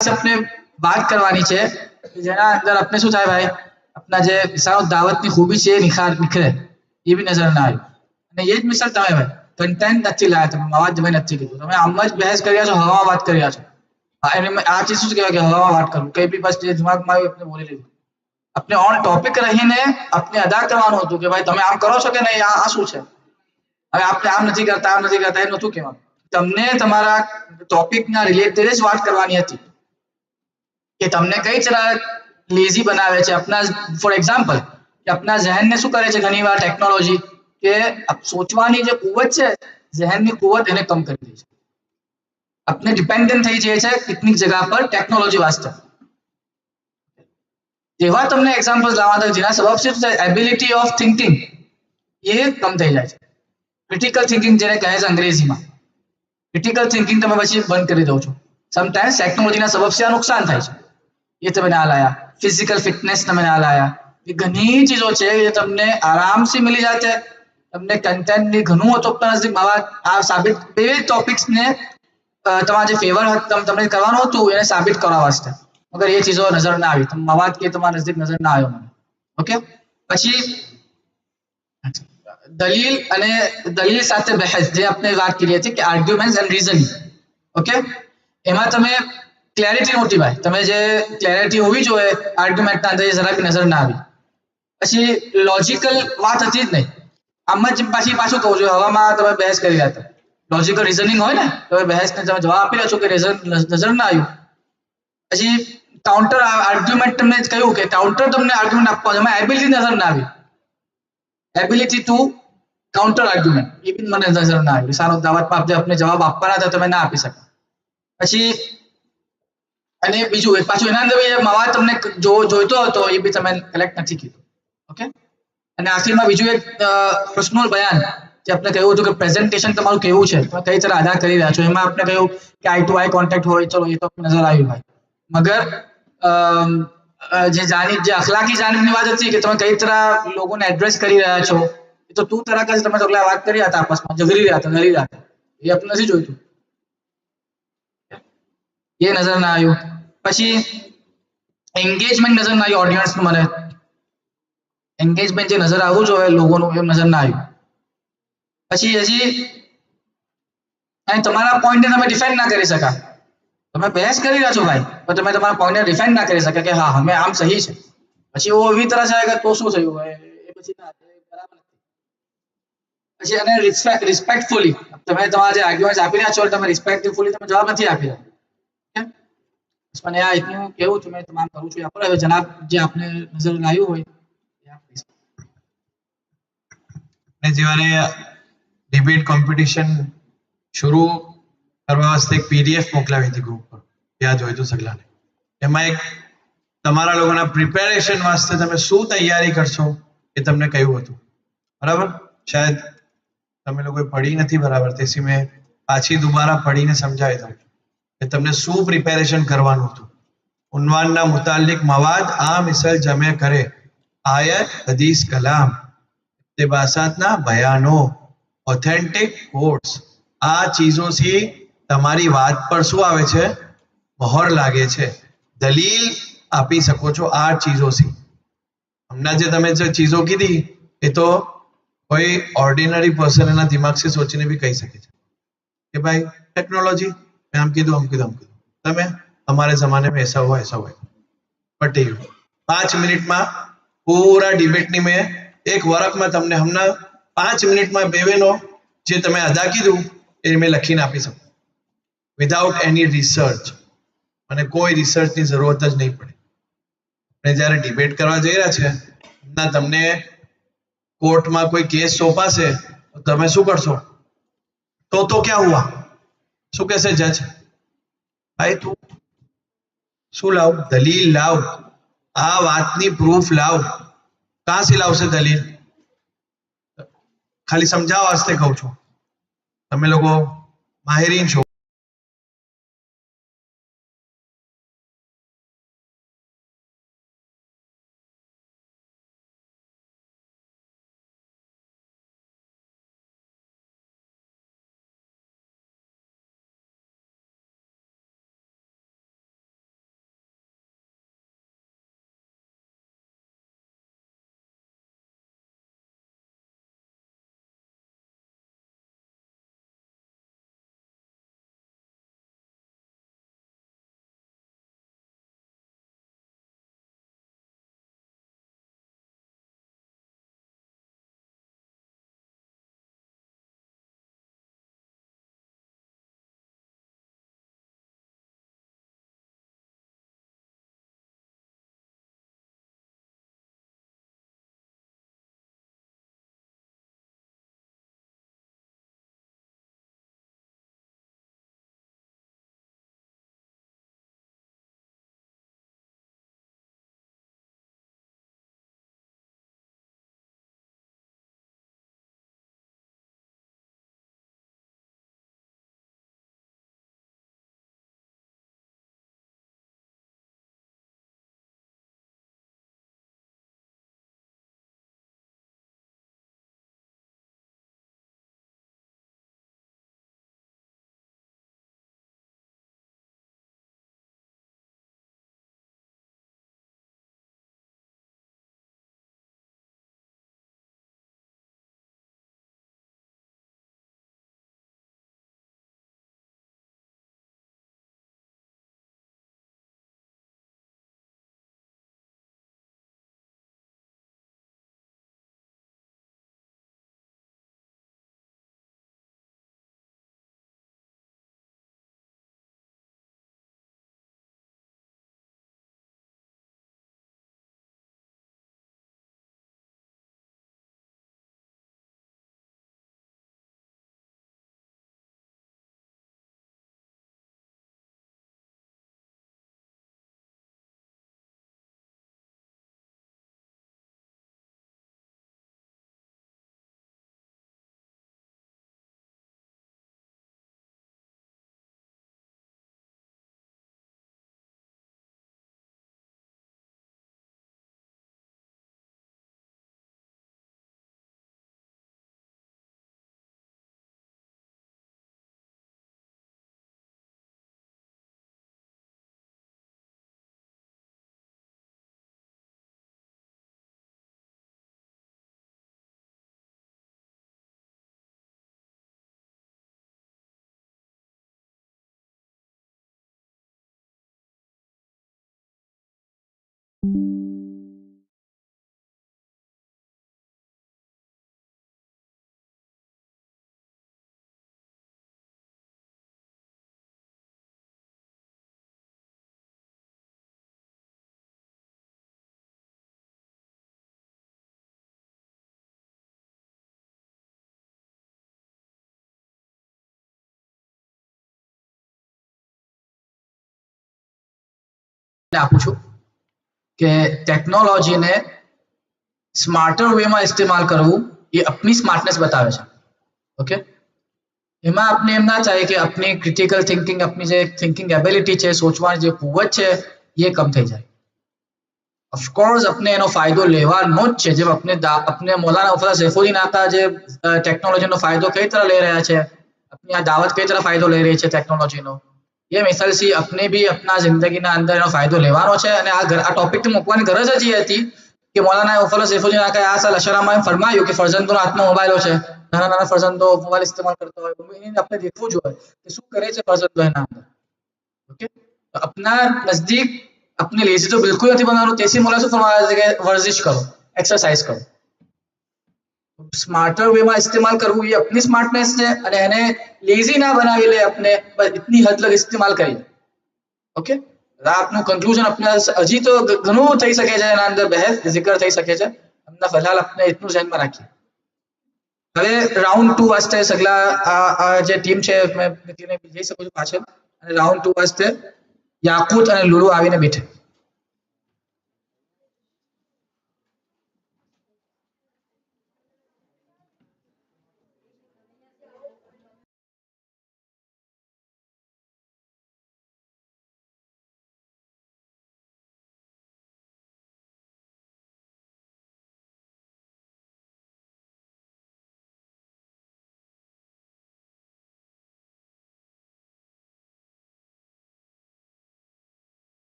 આપણે વાત કરવાની છે જેના અંદર આપણે શું થાય ભાઈ, આપણા જે મિસાલ દાવતની ખૂબી છે એ નિખરે, એ બી નજર ના આવી. અને એ જ મિસાલ તમે ભાઈ કન્ટેન્ટ નથી લાયા, તમે અવાજ ભાઈ નથી કીધું, તમે આમ જ બહેસ કર્યા છો, હવામાં વાત કર્યા છો. આ ચીજ શું કહેવાય કે હવામાં વાત કરવું, કઈ બી બસ જે દિમાગમાં આવ્યું આપણે બોલી લીધું. આપણે ઓન ટોપિક રહીને આપણે અદા કરવાનું હતું કે ભાઈ તમે આમ કરો છો કે નહીં, આ શું છે. હવે આપણે આમ નથી કરતા એ નહોતું કહેવાનું. તમને તમારા ટોપિકના રિલેટેડ જ વાત કરવાની હતી કે તમને કઈ तरह લેઝી બનાવે છે. अपना ફોર એક્ઝામ્પલ કે अपना જहन ને શું કરે છે ઘણીવાર ટેકનોલોજી કે સોચવાની જે કુવત છે ઝહેનની કુવત એને કમ કરી દે છે. अपने डिपेंडेंट થઈ જાય છે કેટલીક જગ્યા પર ટેકનોલોજી વાસ્તે. જેવા તમને એક્ઝામ્પલ્સ લાવવા દો જેના સબબથી એબિલિટી ઓફ થિંકિંગ એ કમ થઈ જાય છે. ક્રિટિકલ થિંકિંગ જેને કહે છે અંગ્રેજીમાં, ક્રિટિકલ થિંકિંગ તમે પછી બંધ કરી દો છો. સમટાઈમ્સ ટેકનોલોજીના સબબથી આ નુકસાન થાય છે. ये તમે ના લાયા, ફિઝિકલ ફિટનેસ તમે ના લાયા, એ ઘણી ચીજો છે જે તમને આરામથી મળી જાતે. તમને કન્ટેન્ટની ઘણું હતું નજીક આ સાબિત બે ટોપિક્સને તમારા જે ફેવર તમને કરવાનું હતું એને સાબિત કરવા વાસ્તે, મગર એ ચીજો નજર ના આવી, મવાદ કે તમારા નજીક નજર ના આવ્યો મને. ઓકે, પછી દલીલ અને દલીલ સાથે બહેસ જે આપણે વાત કરી હતી કે આર્ગ્યુમેન્ટ્સ એન્ડ રીઝનિંગ. ઓકે, એમાં તમે ક્લેરિટી નહોતી ભાઈ, તમે જે ક્લેરિટી હોવી જોઈએ આર્ગ્યુમેન્ટના અંદર એ જરા બી નજર ના આવી. પછી લોજિકલ વાત હતી જ નહીં, આમ જ પાછું કહું છું, હવામાં તમે બહેસ કરી રહ્યા હતા. લોજિકલ રીઝનિંગ હોય ને તો બહેસને તમે જવાબ આપી રહ્યા છો કે નજર ના આવ્યું. પછી કાઉન્ટર આર્ગ્યુમેન્ટ તમને કહ્યું કે કાઉન્ટર તમને આર્ગ્યુમેન્ટ આપવા એમાં એબિલિટી નજર ના આવી, એબિલિટી ટુ કાઉન્ટર આર્ગ્યુમેન્ટ એ બી મને નજર ના આવી. સારો દાવતમાં આપણે જવાબ આપવાના હતા તમે ના આપી શક્યા. પછી અને બીજું પાછું એના અંદર મવાદ તમને જોઈતો હતો એ બી તમે કલેક્ટ નથી કીધું. ઓકે, અને આખીરમાં બીજું એક પ્રશ્નોલ બયાન જે આપણે કહ્યું હતું કે પ્રેઝન્ટેશન તમારું કેવું છે, તમે કઈ તરહ અદા કરી રહ્યા છો, એમાં આપણે કહ્યું કે આઈ ટુ આઈ કોન્ટેક્ટ હોય, ચલો એ તો નજર આવ્યું ભાઈ. મગર જે અખલાકી જાનિબની વાત હતી કે તમે કઈ તરહ લોકોને એડ્રેસ કરી રહ્યા છો, એ તો તું તરહ કે તમે તો વાત કરી રહ્યા હતા આપસમાં, ઝઘડી રહ્યા હતા, લડી રહ્યા હતા, એ આપણે નથી જોઈતું, એ નજર ના આવ્યું. પછી એન્ગેજમેન્ટ નજર ના આવ્યું ઓડિયન્સનું, મને એન્ગેજમેન્ટ જે નજર આવવું જોઈએ લોકોનું એમ નજર ના આવ્યું. પછી હજી અને તમારા પોઈન્ટને તમે ડિફેન્ડ ના કરી શકા, તમે બહેસ કરી રહ્યા છો ભાઈ પણ તમે તમારા પોઈન્ટને ડિફેન્ડ ના કરી શકા કે હા અમે આમ સહી છે. પછી એવો એવી તરહ છે કે તો શું થયું ભાઈ એ પછી ના બરાબર નથી. પછી અને રિસ્પેક્ટફુલી તમે તમારા જે આર્ગ્યુમેન્ટ આપી રહ્યા છો તમે રિસ્પેક્ટફુલી તમે જવાબ નથી આપી રહ્યા. મને આ એટલું કેવું છું, મેં તમામ કરું છું આપણે હવે જનાબ જે આપણે નજર લાવ્યું હોય ને જ્યારે ડિબેટ કોમ્પિટિશન શરૂ કરવા વાસ્તે એક પીડીએફ મોકલાવી હતી ગ્રુપ પર, યાદ હોય તો સગલાને. એમાં એક તમારા લોકોના પ્રિપેરેશન વાસ્તે તમે શું તૈયારી કરશો એ તમને કહ્યું હતું, બરાબર? શાયદ તમે લોકોએ પઢી નથી બરાબર, તેથી મેં પાછી દુબારા પઢીને સમજાવી દઉં કે તમને શું પ્રિપેરેશન કરવાનું હતું. ઉન્વાનના મુતાલિક મવાદ આ મિસલ જમે કરે, આયત હદીસ કલામ इक़्तिबासातना बयानो, ऑथेंटिक कोट्स, આ ચીજોથી તમારી વાત પર શું આવે છે, મહોર લાગે છે. દલીલ આપી શકો છો આ ચીજોથી. હમણાં જે તમે જે ચીજો કીધી એ તો કોઈ ઓર્ડિનરી પર્સન એના દિમાગથી સોચીને બી કહી શકે છે કે ભાઈ ટેકનોલોજી મેં આમ કીધું આમ કીધું આમ કીધું, તમે हमारे जमाने में ऐसा हुआ पटी 5 મિનિટમાં પૂરા ડિબેટની મેં એક વરકમાં તમને હમણાં 5 મિનિટમાં બેવેનો જે તમે અદા કીધું એ મેં લખીને આપી શકું વિધાઉટ એની રિસર્ચ. મને કોઈ રિસર્ચની જરૂરત જ નહીં પડે. આપણે જ્યારે ડિબેટ કરવા જઈ રહ્યા છે ના તમને કોર્ટમાં કોઈ કેસ સોંપાશે તો તમે શું કરશો? તો ક્યાં હુઆ, શું કહેશે જજ? ભાઈ તું શું લાવ, દલીલ લાવ, આ વાતની પ્રૂફ લાવ. कहाँ से लावશે દલીલ? ખાલી સમજાવવા વાસ્તે કહું છું, તમે લોકો માહિરીન છો. આપું છું કે ટેકનોલોજીને સ્માર્ટર વેમાં ઇસ્તેમાલ કરવું એ આપની સ્માર્ટનેસ બતાવે છે. ઓકે, એમાં આપણે એમ ના ચાહીએ કે આપની ક્રિટિકલ થિંકિંગ, આપની જે થિંકિંગ એબિલિટી છે, સોચવાની જે કુવત છે એ કમ થઈ જાય. ઓફકોર્સ अपने એનો ફાયદો લેવાનો જ છે. જેમ अपने मौलाना मुफद्दल सैफुद्दीन आता જે ટેકનોલોજીનો ફાયદો કઈ तरह ले રહ્યા છે, अपनी આ દાવત કઈ तरह ફાયદો લઈ રહી છે ટેકનોલોજીનો, એ મિસાલ થી આપણે બી આપણા જિંદગીના અંદર એનો ફાયદો લેવાનો છે. અને આ ટોપિક મૂકવાની ગરજ જ એ હતી કે મૌલાના મુફદ્દલ સૈફુદ્દીન આકાએ આ સાલ અશરામાં એમ ફરમાયું કે ફરજંદોના હાથમાં મોબાઈલો છે, નાના નાના ફરજંદો મોબાઈલ ઇસ્તેમાલ કરતા હોય, એને આપણે દેખવું જોઈએ કે શું કરે છે ફરજંદો એના અંદર. ओके, तो अपना नजदीक अपने लेजी तो बिल्कुल नहीं बनाना. तेसी मौला से फरमाया है कि वर्जिश करो, एक्सरसाइज करो. स्मार्टर वे में इस्तेमाल करવું ये अपनी स्मार्टनेस છે અને એને લેઝી ના બનાવી લે, अपने बस इतनी हद तक इस्तेमाल કરી. ઓકે, આપનું કન્ક્લુઝન આપણે હજી તો ઘણું થઈ શકે છે એના અંદર બહેસ zikr થઈ શકે છે. હમણાં ફિલહાલ આપણે એટલું ધ્યાનમાં રાખીએ. હવે રાઉન્ડ 2 વાસ્તે સગલા આ જે ટીમ છે મેં નીકળીને જઈ શકું છું પાછળ, અને રાઉન્ડ 2 વાસ્તે યાકૂત અને લુલુ આવીને બેઠે.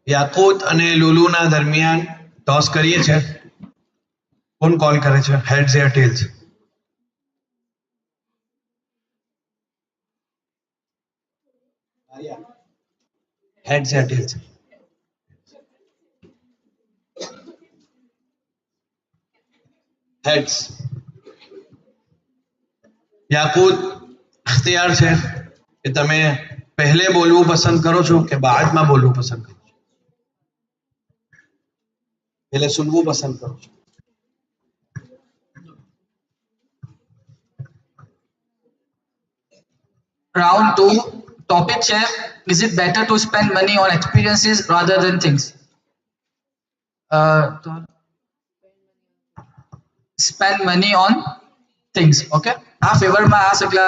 યાકૂત અને લુલુના દરમિયાન ટોસ કરીએ છે. કોણ કોલ કરે છે, હેડ્સ યા ટેલ્સ? હેડ્સ યા ટેલ્સ? હેડ્સ. યાકૂત અખ્તિયાર છે કે તમે પહેલે બોલવું પસંદ કરો છો કે બાદમાં બોલવું પસંદ કરો છો? પહેલે સુનવું પસંદ કરો છો? રાઉન્ડ 2 ટોપિક છે, is it better to spend money on experiences rather than things? spend money on things. Okay, આ ફેવરમાં આ સગલા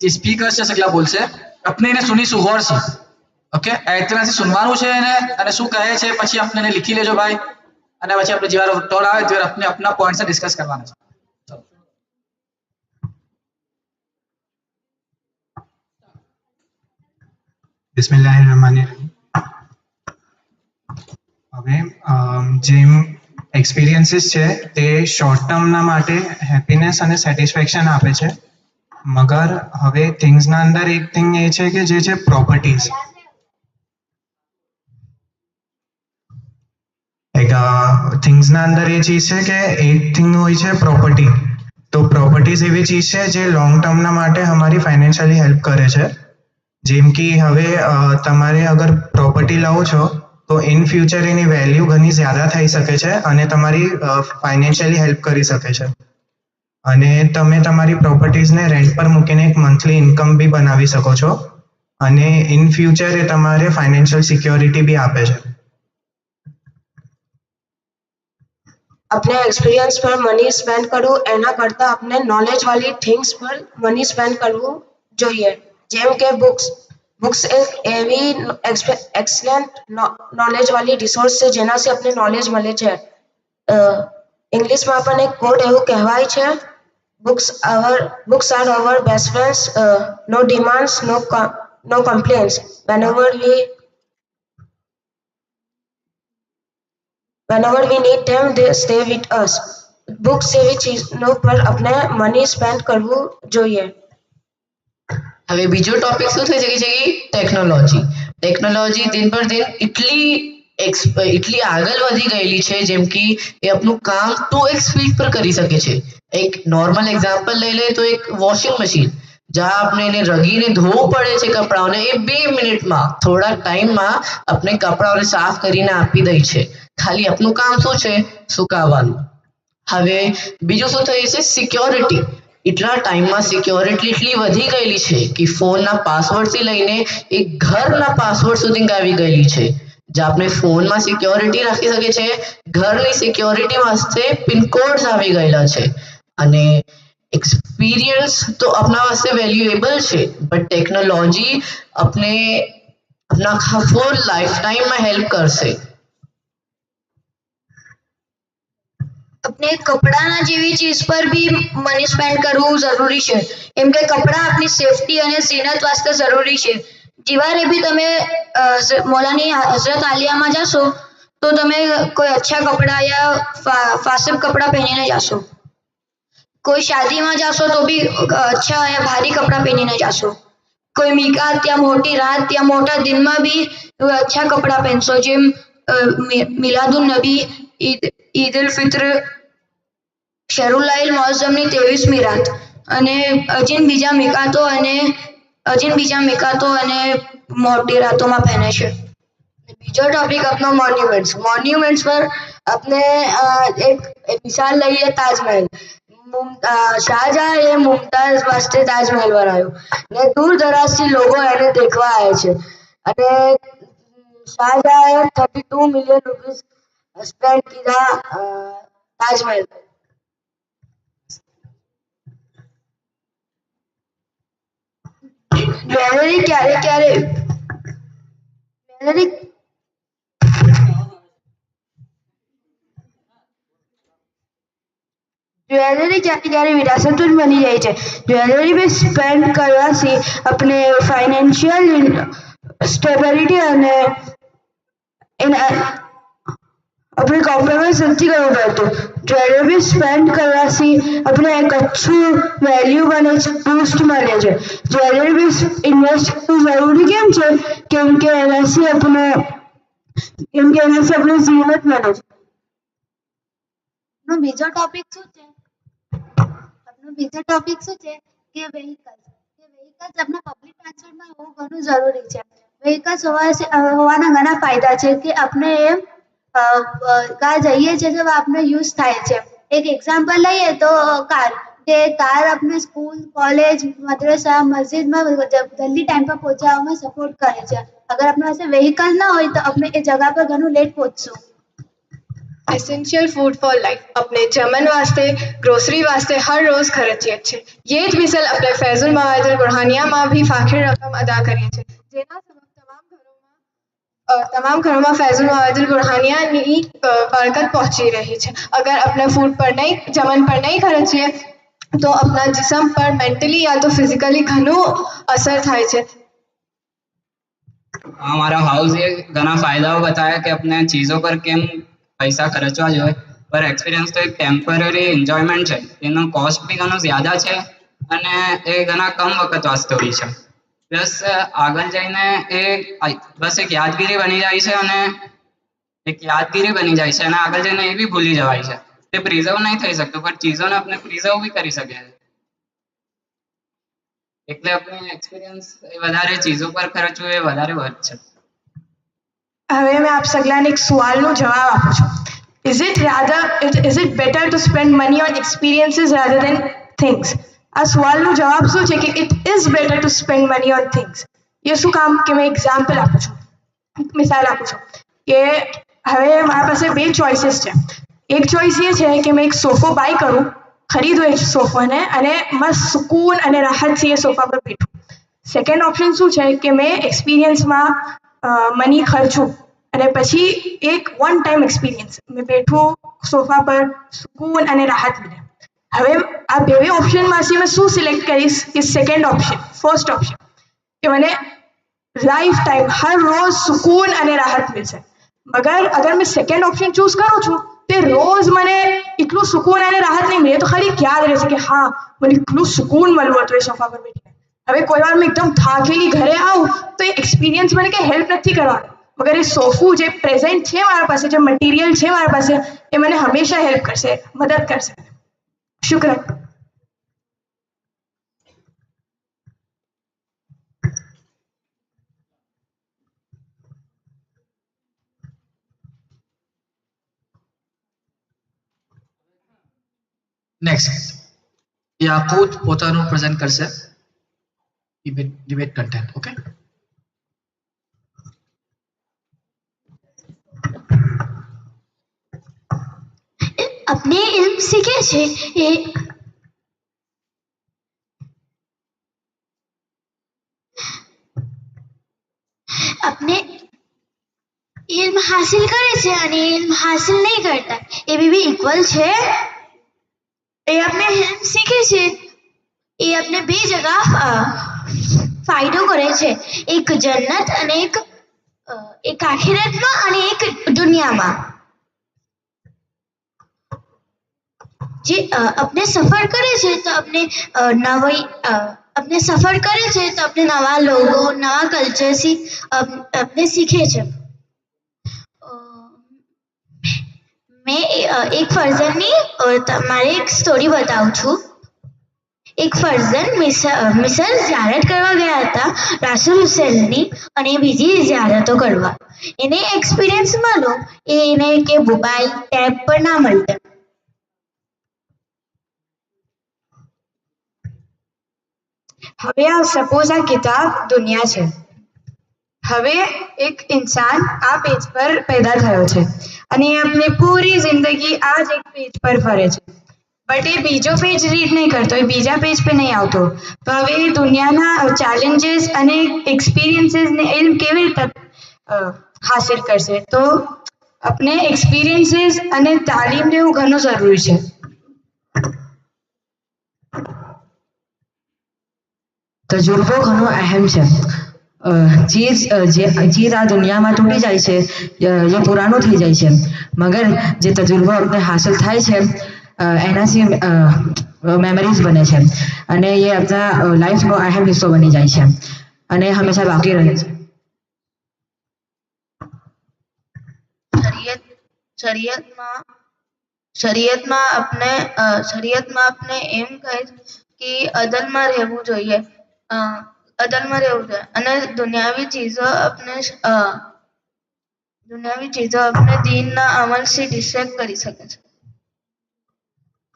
જે સ્પીકર છે સગલા બોલશે, આપણે એને સુનીશું ગૌરથી. ઓકે, એટલાથી સુનવાનું છે એને, અને શું કહે છે પછી આપણે એને લીખી લેજો ભાઈ, અને પછી આપણે જ્યારે ટોન આવે ત્યારે આપણે આપણા પોઈન્ટ્સ ડિસ્કસ કરવાના છે. બિસ્મિલ્લાહિર્રહમાનિર્રહીમ. હવે જેમ એક્સપિરિયન્સીસ છે તે શોર્ટ ટર્મના માટે હેપીનેસ અને સેટિસ્ફેક્શન આપે છે, મગર હવે થિંગ્સના અંદર એક થિંગ એ છે કે જે છે પ્રોપર્ટીઝ. થિંગ્સના અંદર એ ચીજ છે કે એક થિંગ હોય છે પ્રોપર્ટી. તો પ્રોપર્ટીઝ એવી ચીજ છે જે લોંગ ટર્મના માટે અમારી ફાઇનાન્શિયલી હેલ્પ કરે છે. જેમ કે હવે તમારે અગર પ્રોપર્ટી લાવો છો તો ઇન ફ્યુચર એની વેલ્યુ ઘણી જ્યાદા થઈ શકે છે અને તમારી ફાઇનાન્શિયલી હેલ્પ કરી શકે છે. અને તમે તમારી પ્રોપર્ટીઝને રેન્ટ પર મૂકીને એક મંથલી ઇન્કમ બી બનાવી શકો છો અને ઇન ફ્યુચર એ તમારે ફાઇનાન્શિયલ સિક્યોરિટી બી આપે છે. अपने एक्सपीरियंस पर मनी स्पेंड करવું એના કરતાં આપણે નોલેજ વાળી થિંગ્સ પર મની સ્પેન્ડ કરવું જોઈએ. જેમ કે બુક્સ એક એવી એક્સલેન્ટ નોલેજ વાળી રિસોર્સ છે જેનાથી આપણે નોલેજ મળે છે. ઇંગ્લિશમાં પણ એક કોટ એવું કહેવાય છે, books are our best friends, no demands, no complaints, whenever we need them they stay with us. Books જેવી ચીજનો પર આપણે મની સ્પેન્ડ કરવું જોઈએ. હવે બીજો ટોપિક શું થઈ શકે છે કે ટેકનોલોજી દિન પર દિન એટલી આગળ વધી ગયેલી છે જેમ કે એ આપણું કામ 2x સ્પીડ પર કરી શકે છે. એક નોર્મલ એક્ઝામ્પલ લઈ લે તો એક વોશિંગ મશીન, જ્યાં આપણે એને રગીને ધોવું પડે છે કપડાઓને, એ 2 મિનિટમાં થોડા ટાઈમમાં આપણે કપડાઓને સાફ કરીને આપી દે છે. ખાલી આપણું કામ શું છે, સુકાવવાનું. હવે બીજું શું થયું છે, સિક્યોરિટી. એટલા ટાઈમમાં સિક્યોરિટી એટલી વધી ગયેલી છે કે ફોનના પાસવર્ડથી લઈને એક ઘરના પાસવર્ડ સુધી આવી ગયેલી છે. જે આપણે ફોનમાં સિક્યોરિટી રાખી શકે છે, ઘરની સિક્યોરિટી વાસ્તે પિનકોડ્સ આવી ગયેલા છે. અને એક્સપિરિયન્સ તો આપણા વાસ્તે વેલ્યુએબલ છે, બટ ટેકનોલોજી આપણે આપણા ફૂલ લાઈફ ટાઈમમાં હેલ્પ કરશે. अपने कपड़ा જેવી ચીજ પર બી મની સ્પેન્ડ કરવું જરૂરી છે. કેમ કે કપડા આપણી સેફટી અને ઝીનત વાસ્તે જરૂરી છે. જીવારે બી તમે મૌલાની હઝરત આલિયામાં જાશો તો તમે કોઈ અચ્છા કપડા યા ફાસિબ કપડા પહેરીને જાશો. કોઈ શાદીમાં જાશો તો બી અચ્છા યા ભારી કપડા પહેરીને જાશો. કોઈ મિકાત યા મોટી રાત યા મોટા દિનમાં બી અચ્છા કપડા પહેરશો. જેમ મિલાદુન નબી, ઈદ ઉલ ફિત્ર, શરુલાઇલ મોઝમની 23મી રાત અને અજીન બીજા મિકાતો અને મોટી રાતોમાં પહેરે છે. બીજો ટોપિક આપનો મોન્યુમેન્ટ્સ પર આપણે એક મિસાલ લઈએ, તાજમહેલ. શાહજહાં એ મુમતાઝ વાસ્તે તાજમહેલ બનાવ્યો ને દૂર દરાજથી લોકો એને દેખવા આવે છે. અને શાહજહાંએ 32 મિલિયન રૂપીસ સ્પેન્ડ કીધા તાજમહેલ. જ્વેલરી ક્યારે વિરાસત જ બની જાય છે. જ્વેલરી બી સ્પેન્ડ કરવાથી આપણે ફાઇનાન્શિયલ સ્ટેબિલિટી અને આપણે કોમ્પ્રોમાઇઝ નથી કરવું પડતું. જ્વેલરી સ્પેન્ડ કરવાથી આપણે એક અચ્છું વેલ્યુ બને છે, બૂસ્ટ મળે છે. જ્વેલરી બી ઇન્વેસ્ટ કરવું જરૂરી કેમ છે? કેમ કે એનાથી આપણે ઝીનત મળે છે. બીજો ટોપિક શું છે કે વ્હીકલ્સ આપણા પબ્લિક ટ્રાન્સપોર્ટમાં હોવું ઘણું જરૂરી છે. વ્હીકલ્સ હોવાના ઘણા ફાયદા છે કે આપણે કાર જઈએ છીએ તો આપણે યુઝ થાય છે. એક એક્ઝામ્પલ લઈએ તો કાર આપણે સ્કૂલ, કોલેજ, મદ્રસા, મસ્જિદમાં જલ્દી ટાઈમ પર પહોંચવામાં સપોર્ટ કરે છે. અગર આપણા પાસે વ્હીકલ ના હોય તો આપણે એ જગા પર ઘણું લેટ પહોંચશું. एसेंशियल फूड फॉर लाइफ अपने जमन वास्ते ग्रोसरी वास्ते हर रोज़ खर्चियत है. ये ज मिसल अपने फैजुल मवादिल बुरहानिया में भी फाखिर रकम अदा करी है. जेना सबब तमाम घरों में फैजुल मवादिल बुरहानिया ની बरकत पहुंची रही है. अगर अपने फूड पर जमन पर नहीं खर्चिए तो अपना जिसम पर मेंटली या तो फिजिकली घणो असर थाय છે. हमारा हाउस ये घना फायदाओ बताया कि अपने चीज़ों पर केम पैसा खर्चवा जो है पर एक्सपीरियंस तो एक टेम्पररी एन्जॉयमेंट है તેનો કોસ્ટ બી ઘણો જ્યાદા છે અને એ ઘણા કમ વખત વાસ્તે હોય છે પ્લસ આગળ જઈને એ બસ એક યાદગીરી બની જાય છે અને આગળ જઈને એ બી ભૂલી જવાય છે તે પ્રિઝર્વ નહીં થઈ શકતું પણ ચીજોને આપણે પ્રિઝર્વ બી કરી શકીએ એટલે આપણે એક્સપિરિયન્સ વધારે ચીજો પર ખર્ચવું એ વધારે વર્થ છે હવે મેં આપ સગલાને એક સવાલનો જવાબ આપું છું is it better to spend money on experiences rather than things આ સવાલનો જવાબ શું છે કે it is better to spend money on things એ શું કામ કે મેં એક્ઝામ્પલ આપું છું એક મિસાલ આપું છું કે હવે મારા પાસે બે ચોઇસીસ છે એક ચોઇસ એ છે કે મેં એક સોફો બાય કરું ખરીદું એ સોફાને અને મસ્ત સુકૂન અને રાહતથી એ સોફા પર બેઠું સેકન્ડ ઓપ્શન શું છે કે મેં એક્સપિરિયન્સમાં મની ખર્ચું અને પછી એક વન ટાઈમ એક્સપિરિયન્સ મેં બેઠું સોફા પર સુકૂન અને રાહત મળે હવે આ બે ઓપ્શનમાંથી મેં શું સિલેક્ટ કરીશ કે સેકન્ડ ઓપ્શન ફર્સ્ટ ઓપ્શન કે મને લાઈફ ટાઈમ હર રોજ સુકૂન અને રાહત મળશે મગર અગર મેં સેકન્ડ ઓપ્શન ચૂઝ કરું છું તે રોજ મને એટલું સુકૂન અને રાહત નહીં મળે તો ખાલી યાદ રહેશે કે હા મને એટલું સુકૂન મળવું હતું એ સોફા પર બેઠીને હવે કોઈ વાર મેં એકદમ થાકેલી ઘરે આવું તો એ એક્સપિરિયન્સ મને કંઈ હેલ્પ નથી કરવાનો મગર એ સોફું જે પ્રેઝન્ટ છે મારા પાસે જે મટીરિયલ છે મારા પાસે એ મને હંમેશા હેલ્પ કરશે મદદ કરશે શુક્રન નેક્સ્ટ યાકૂત પોતાનું પ્રેઝન્ટ કરશે ડિબેટ કન્ટેન્ટ ઓકે अपने इल्म सीखे छे ये अपने इल्म हासिल करे छे અને इल्म हासिल नहीं करता ये भी इक्वल छे ये अपने इल्म सीखे छे ये अपने બે જગા ફાયદો કરે છે એક જન્નત અને એક આખિરતમાં અને એક દુનિયામાં જે अपने सफर करे छे तो अपने सफर करे छे तो अपने नवा लोगों नवा कल्चर से अपने सीखे छे मैं एक फर्जन ની તમારે એક સ્ટોરી बताऊं છું એક ફર્ઝન મિસર ઝિયારત કરવા ગયા હતા રાસુલ હુસૈનની અને બીજી ઝિયારતો કરવા એને એક્સપિરિયન્સ મળ્યો એને કે મોબાઈલ ટેબ પર ના મળતા હવે આ સપોઝ આ કિતાબ દુનિયા છે હવે એક ઇન્સાન આ પેજ પર પેદા થયો છે અને એ આપણી પૂરી જિંદગી આ જ એક પેજ પર ફરે છે બટ એ બીજો પેજ રીડ નહીં કરતો એ બીજા પેજ પર નહીં આવતો તો હવે એ દુનિયાના ચેલેન્જીસ અને એક્સપિરિયન્સીસને ઇલ્મ કેવી રીતે હાસિલ કરશે તો આપણે એક્સપિરિયન્સીસ અને તાલીમ લેવું ઘણું જરૂરી છે તજુર્બો ઘણો અહેમ છે ચીજ આ દુનિયામાં તૂટી જાય છે એ પુરાણું થઈ જાય છે મગર જે તજુર્બો આપણે હાંસલ થાય છે એનાથી મેમરીઝ બને છે અને એ આપણા લાઈફનો અહેમ હિસ્સો બની જાય છે અને હંમેશા બાકી રહે છે શરીયતમાં આપણે એમ કહે કે અદલમાં રહેવું જોઈએ અને દુનિયાવી ચીજો આપણે દીનના અમલથી ડિસ્ટ્રેક્ટ કરી શકે છે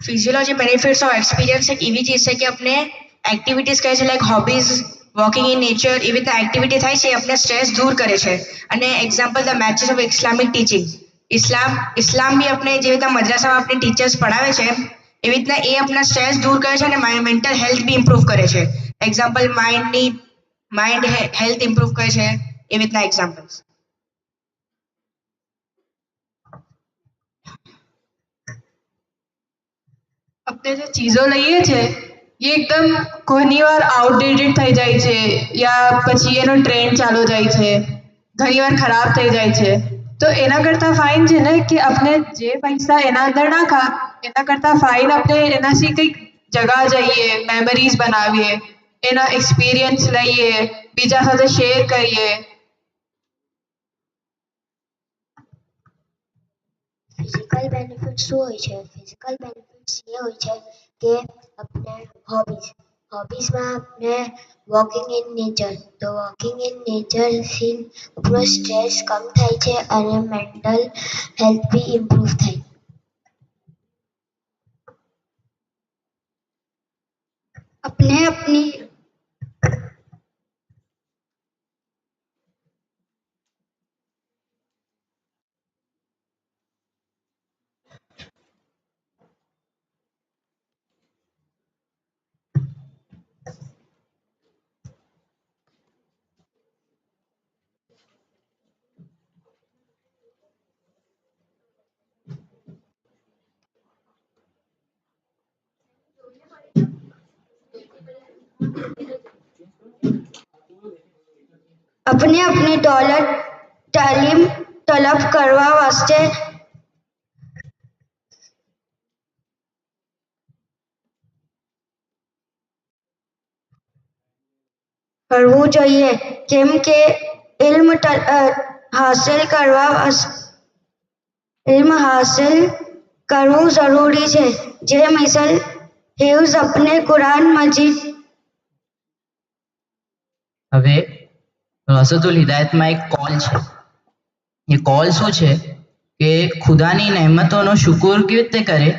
ફિઝિયોલોજી બેનિફિટ્સ ઓફ એક્સપિરિયન્સ એક એવી ચીજ છે કે આપણે એક્ટિવિટીઝ કહે છે like hobbies walking in nature એવી રીતે એક્ટિવિટી થાય છે એ આપણે સ્ટ્રેસ દૂર કરે છે અને example the matches of Islamic teaching Islam બી આપણે જેવી રીતે મદ્રાસામાં આપણે ટીચર્સ પઢાવે છે એવી રીતના એ આપણા સ્ટ્રેસ દૂર કરે છે અને મેન્ટલ હેલ્થ બી ઇમ્પ્રૂવ કરે છે એક્ઝામ્પલ માઇન્ડ હેલ્થ ઇમ્પ્રૂવ કરે છે એવી રીતના એક્ઝામ્પલ્સ આપણે જે ચીજો લઈએ છે એ એકદમ ઘણી વાર આઉટડેટેડ થઈ જાય છે યા પછી એનો ટ્રેન્ડ ચાલુ જાય છે ઘણીવાર ખરાબ થઈ જાય છે તો એના કરતાં ફાઇન છે ને કે આપણે જે પૈસા એના અંદર નાખા એના કરતાં ફાઇન આપણે એનાથી કંઈક જગા જઈએ મેમરીઝ બનાવીએ એના એક્સપિરિયન્સ લઈએ બીજા સાથે શેર કરીએ. ફિઝિકલ બેનિફિટ્સ શું હોય છે? ફિઝિકલ બેનિફિટ્સ એ હોય છે કે આપણે હોબીઝમાં આપણે વોકિંગ ઇન નેચર, તો વોકિંગ ઇન નેચરથી આપણો સ્ટ્રેસ કમ થાય છે અને મેન્ટલ હેલ્થ બી ઇમ્પ્રૂવ થાય. अपने अपनी अपने अपनी दौलत तालीम तलब करवा वास्ते કરવું જોઈએ કેમ કે ઇલ્મ હાસિલ કરવું જરૂરી છે. જે મિસાલ હિફ્ઝ अपने कुरान मजीद હવે રસતુલ હિદાયતમાં એક કોલ છે. એ કોલ શું છે કે ખુદાની નહેમતોનો શુકર કેવી રીતે કરે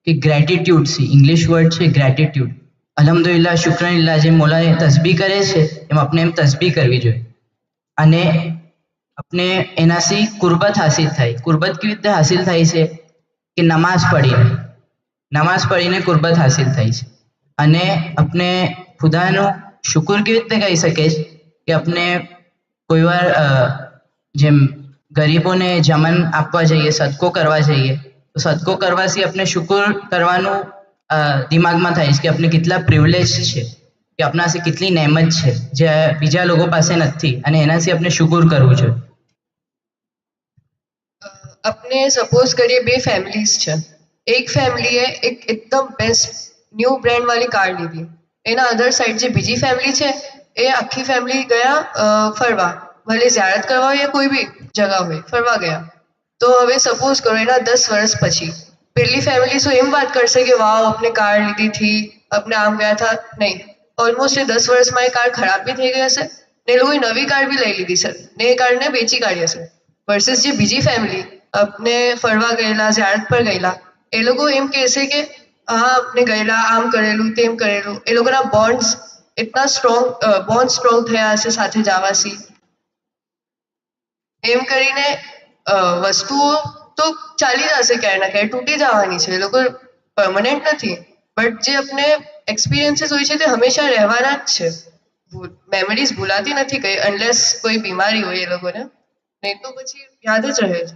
કે ગ્રેટિટ્યુડ થી ઇંગ્લિશ વર્ડ છે ગ્રેટિટ્યુડ. અલ્હમ્દુલિલ્લાહ શુક્રનિલ્લાહ જે મોલાએ તસબીહ કરે છે એમ આપણે એમ તસબીહ કરવી જોઈએ અને આપણે એનાથી કુરબત હાસિલ થાય. કુરબત કેવી રીતે હાસિલ થાય છે કે નમાઝ પઢીને કુરબત હાસિલ થાય છે અને આપણે ખુદાનો શુકર કેવી રીતે કરી શકે કે આપણે કોઈ વાર જેમ ગરીબોને જમન આપવા જઈએ સદકો કરવા જઈએ તો સદકો કરવાથી આપણે શુકર કરવાનું દિમાગમાં થાય છે કે આપણે કેટલા પ્રિવિલેજ છે કે આપણાથી કેટલી નહેમત છે જે બીજા લોકો પાસે નથી અને એનાથી આપણે શુકર કરવું જોઈએ. अपने सपोज करिए बे फैमिलीज છે. એક ફેમિલીએ એક એકદમ બેસ્ટ ન્યૂ બ્રાન્ડ વાળી કાર લીધી. એના અધર સાઈડ જે બીજી ફેમિલી છે એ આખી ફેમિલી ગયા ફરવા, ભલે ઝિયારત કરવા હોય યા કોઈ બી જગા હોય ફરવા ગયા. તો હવે સપોઝ કરો એના 10 વર્ષ પછી પેલી ફેમિલી શું એમ વાત કરશે કે વાવ આપણે કાર લીધી થી આપણે આમ ગયા था નહીં. ઓલમોસ્ટ એ 10 વર્ષમાં એ કાર ખરાબ બી થઈ ગઈ હશે ને એ લોકોએ નવી કાર બી લઈ લીધી છે ને એ કારને વેચી કાઢી હશે. વર્સિસ જે બીજી ફેમિલી अपने फरवा गયેલા ઝિયારત પર ગયેલા એ લોકો એમ કહેશે કે હા આપણે ગયેલા આમ કરેલું તેમ કરેલું. એ લોકોના બોન્ડ્સ એટલા સ્ટ્રોંગ થયા હશે સાથે જવાથી. એમ કરીને વસ્તુઓ તો ચાલી જશે ક્યારે ના ક્યારે તૂટી જવાની છે. એ લોકો પરમનન્ટ નથી બટ જે આપણે એક્સપિરિયન્સીસ હોય છે તે હંમેશા રહેવાના જ છે. મેમરીઝ ભૂલાતી નથી કઈ અનલેસ કોઈ બીમારી હોય એ લોકોને, નહીં તો પછી યાદ જ રહે છે.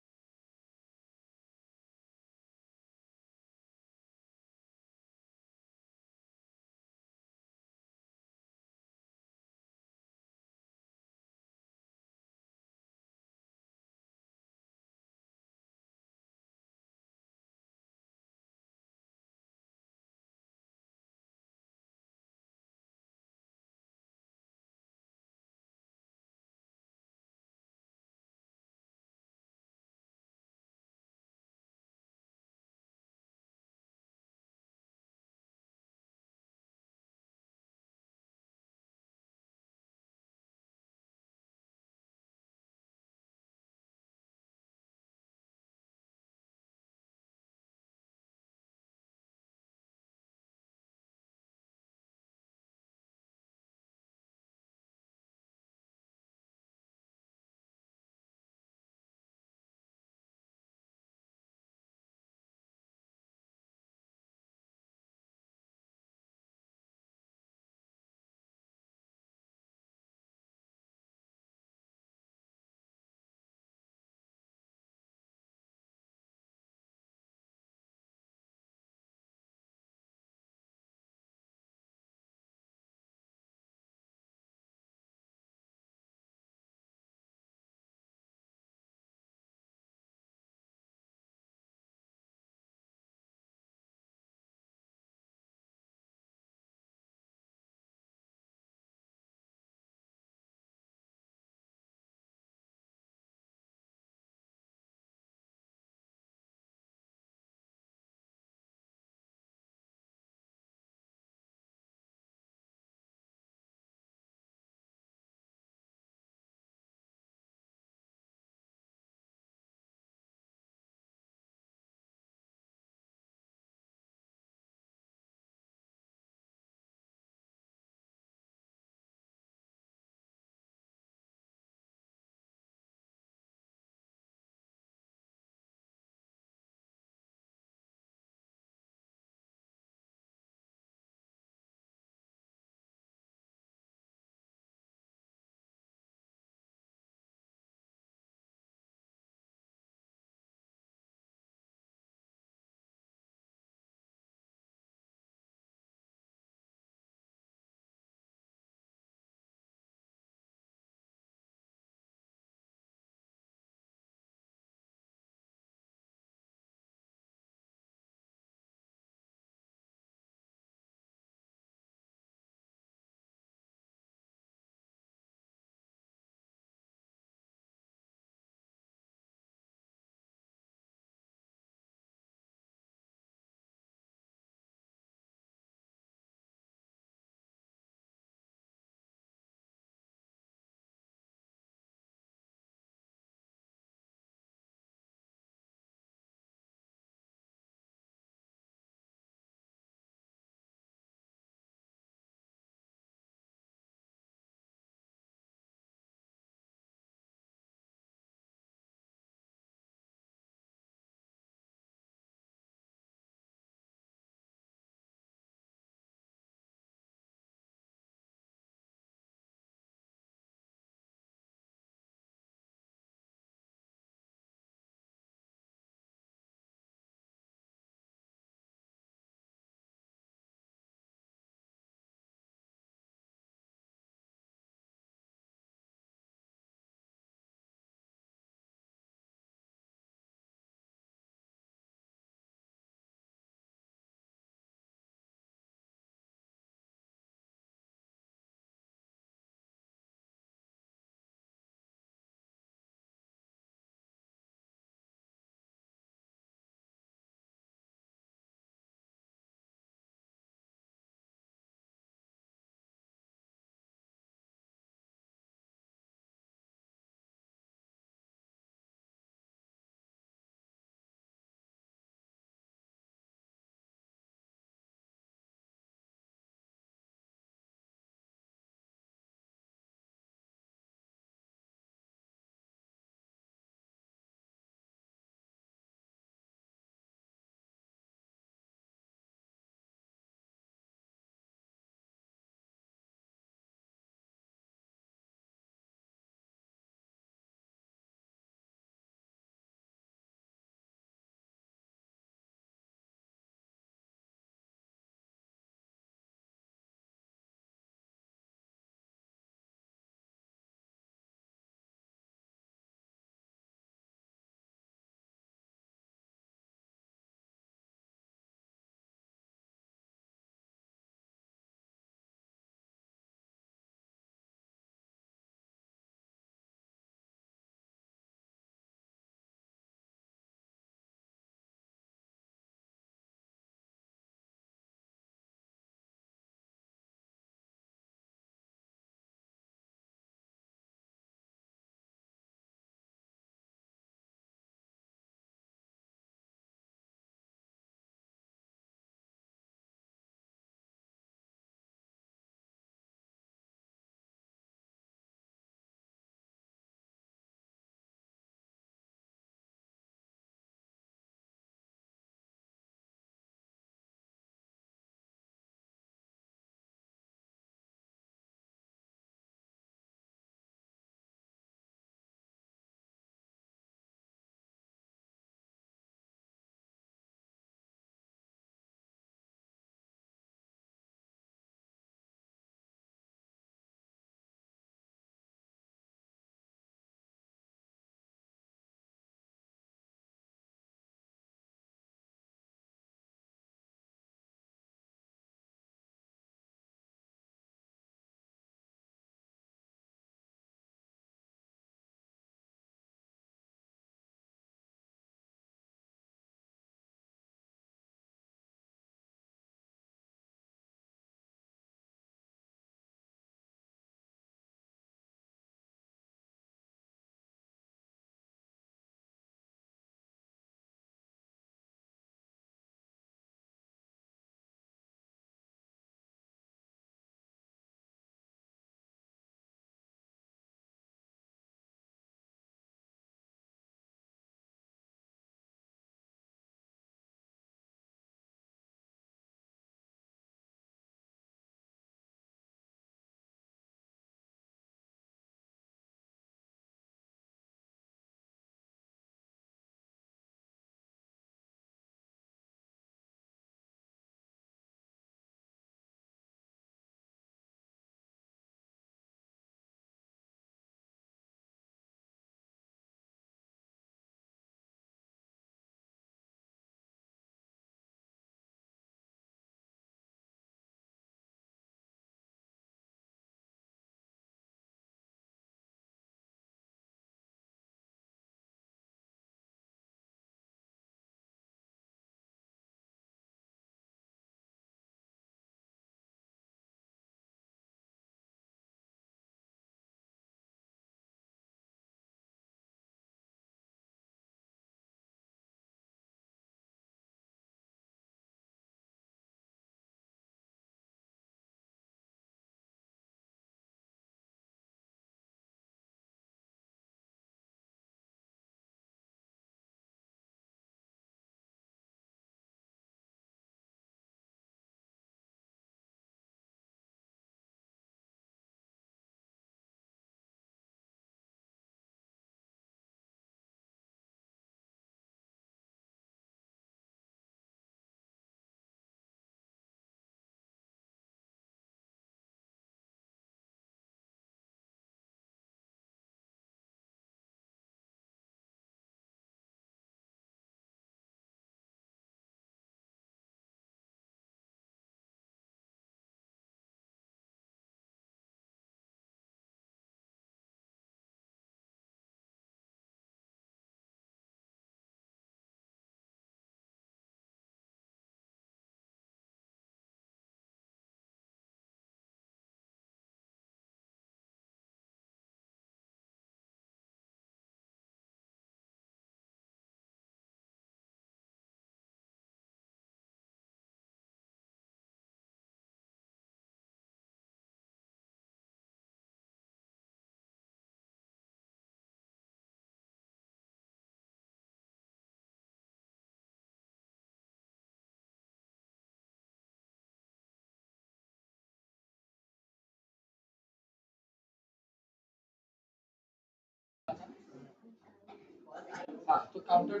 હા તો કાઉન્ટર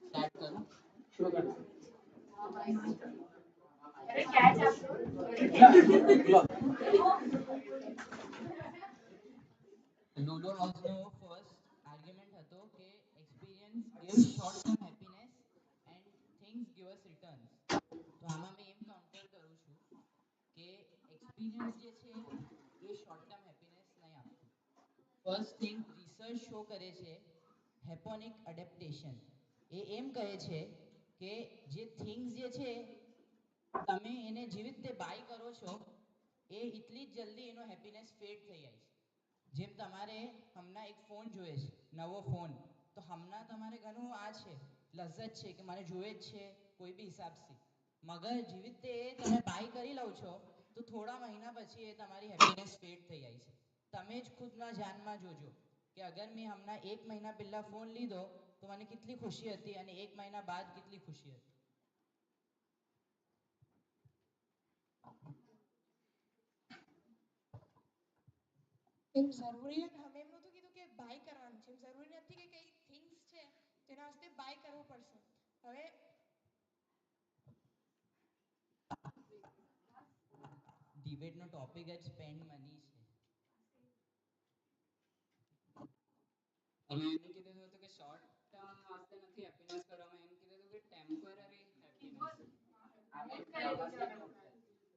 સ્ટાર્ટ કરું शुरू कर લુડો હાઉસનો ફર્સ્ટ આર્ગ્યુમેન્ટ હતો કે experience gives short term happiness and things give us returns. તો આમાં મેં એમ કાઉન્ટર કરું છું કે એક્સપિરિયન્સ જે છે એ શોર્ટ ટર્મ હેપીનેસ નહીં આપતું. ફર્સ્ટ થિંગ રિસર્ચ શો કરે છે હેપોનિક એડેપ્ટેશન. એ એમ કહે છે કે જે થિંગ્સ જે છે તમે એને જેવી રીતે બાય કરો છો એ એટલી જ જલ્દી એનો હેપીનેસ ફેડ થઈ જાય છે. જેમ તમારે હમણાં એક ફોન જોઈએ છે, નવો ફોન, તો હમણાં તમારે ઘણું આ છે લજ્જત છે કે મને જોઈએ જ છે કોઈ બી હિસાબથી, મગર જેવી રીતે તમે બાય કરી લો છો તો થોડા મહિના પછી એ તમારી હેપીનેસ ફેડ થઈ જાય છે. તમે જ ખુદના જાનમાં જોજો કે અગર મેં હમણાં 1 મહિના પહેલા ફોન લીધો તો મને કેટલી ખુશી હતી અને 1 મહિના બાદ કેટલી ખુશી હતી. એમ જરૂરી અમે એમ નહોતું કીધું કે બાય કરવાનું છે, એમ જરૂરી નથી કે કઈ થિંગ્સ છે તેના વાસ્તે બાય કરવું પડશે. હવે ડિબેટનો ટોપિક જ સ્પેન્ડ મની છે. અમે એમ કીધું હતું કે શોર્ટ ટર્મ વાસ્તે નથી હેપીનેસ કરવામાં, એમ કીધું હતું કે ટેમ્પરરી હેપીનેસ.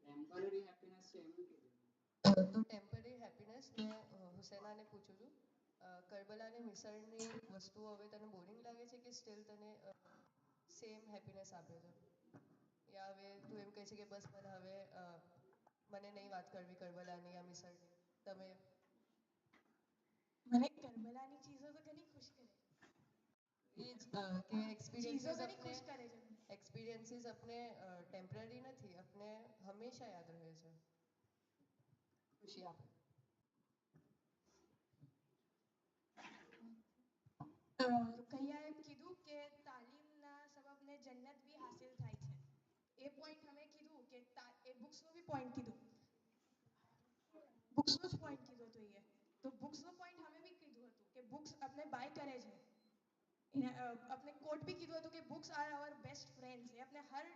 ટેમ્પરરી હેપીનેસ છે એમ કીધું. તો ટેમ્પરરી હેપીનેસ મેં હુસૈનાને પૂછ્યું હતું. કરબલાની મિસળની વસ્તુઓ હવે તને બોરિંગ લાગે છે કે સ્ટીલ તને સેમ હેપીનેસ આપે છે? યા હવે તું એમ કહે છે કે બસ મને હવે મને નહીં વાત કરવી કરબલાની યા મિસળની? તમે મને કરબલાની ચીજો તો ઘણી ખુશ કરે. એ જ કે ચીજો ઘણી ખુશ કરે છે. એક્સપિરિયન્સીસ अपने ટેમ્પરરી નથી, अपने હંમેશા યાદ રહે છે. ખુશી આપે. રૂકૈયાએ કીધું કે તાલીમના સબબને જન્નત બી હાસિલ થાય છે. એ પોઈન્ટ અમે કીધું કે એ બુક્સનું બી પોઈન્ટ કીધું. બુક્સનું જ પોઈન્ટ કીધું હતું એ. તો બુક્સનો પોઈન્ટ અમે બી કીધું હતું કે બુક્સ આપણે બાય કરે છે. આપણે કોટ બી કીધું હતું કે books are our best friends. એ આપણે હર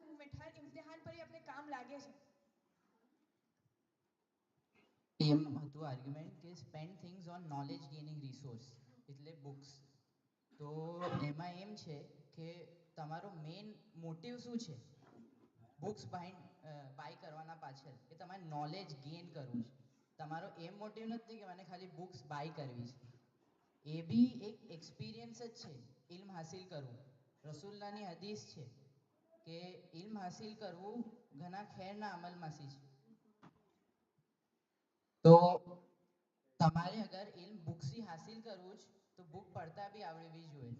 મોમેન્ટ હર ઇમ્તિહાન પર એ આપણે કામ લાગે છે. એમ હતું આર્ગ્યુમેન્ટ કે spend things on knowledge gaining resource એટલે બુક્સ. તો એમાં એમ છે કે તમારો મેઇન મોટિવ શું છે બુક્સ બાય કરવાના પાછળ? કે તમારે નોલેજ ગેઇન કરવું છે. તમારો એમ મોટિવ નથી કે મને ખાલી બુક્સ બાય કરવી છે. એ બી એક એક્સપિરિયન્સ જ છે ઇલ્મ હાસિલ કરવું. રસુલ્લાની હદીસ છે કે ઇલ્મ હાસિલ કરવું ઘણા ખેરના અમલમાંથી છે. તો તમારે અગર ઇલ્મ બુક્સથી હાસિલ કરવું જ તો બુક પડતા બી આવડવી જોઈએ.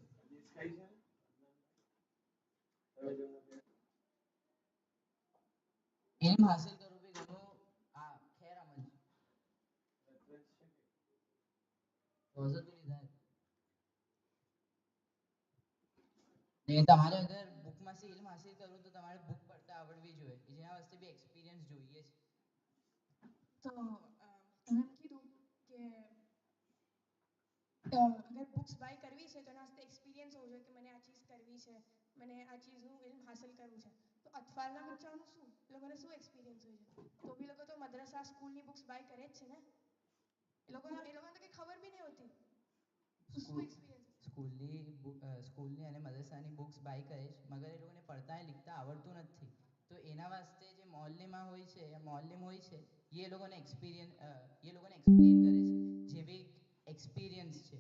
ઇલ્મ હાસિલ કરવું બી ઘણું આ ખેર અમલ છે. તમારે અગર બુકમાંથી ઇલ્મ હાસિલ કરવું તો તમારે બુક પડતા આવડવી જોઈએ, જેના વાસ્તે બી એક્સપિરિયન્સ જોઈએ છે. તો તમે કીધું કે અગર બુક્સ બાય કરવી છે તો એના વાસ્તે એક્સપિરિયન્સ હોવો જોઈએ કે મને આ ચીજ કરવી છે, મને આ ચીજનું ઇલ્મ હાસિલ કરવું છે. તો અતફાલના બચ્ચાઓનું શું? એ લોકોને શું એક્સપિરિયન્સ હોય છે? તો બી લોકો તો મદ્રસા સ્કૂલની બુક્સ બાય કરે જ છે ને. એ લોકોને તો કંઈ ખબર બી નહીં હોતી. સ્કૂલની અને મદરસાની બુક્સ બાય કરે છે, મગર એ લોકોને પડતા લીખતા આવડતું નથી. તો એના વાસ્તે જે મોલ્લીમાં હોય છે મોલ્લીમ હોય છે એ લોકોને એક્સપ્લેન કરે છે જે બી એક્સપિરિયન્સ છે.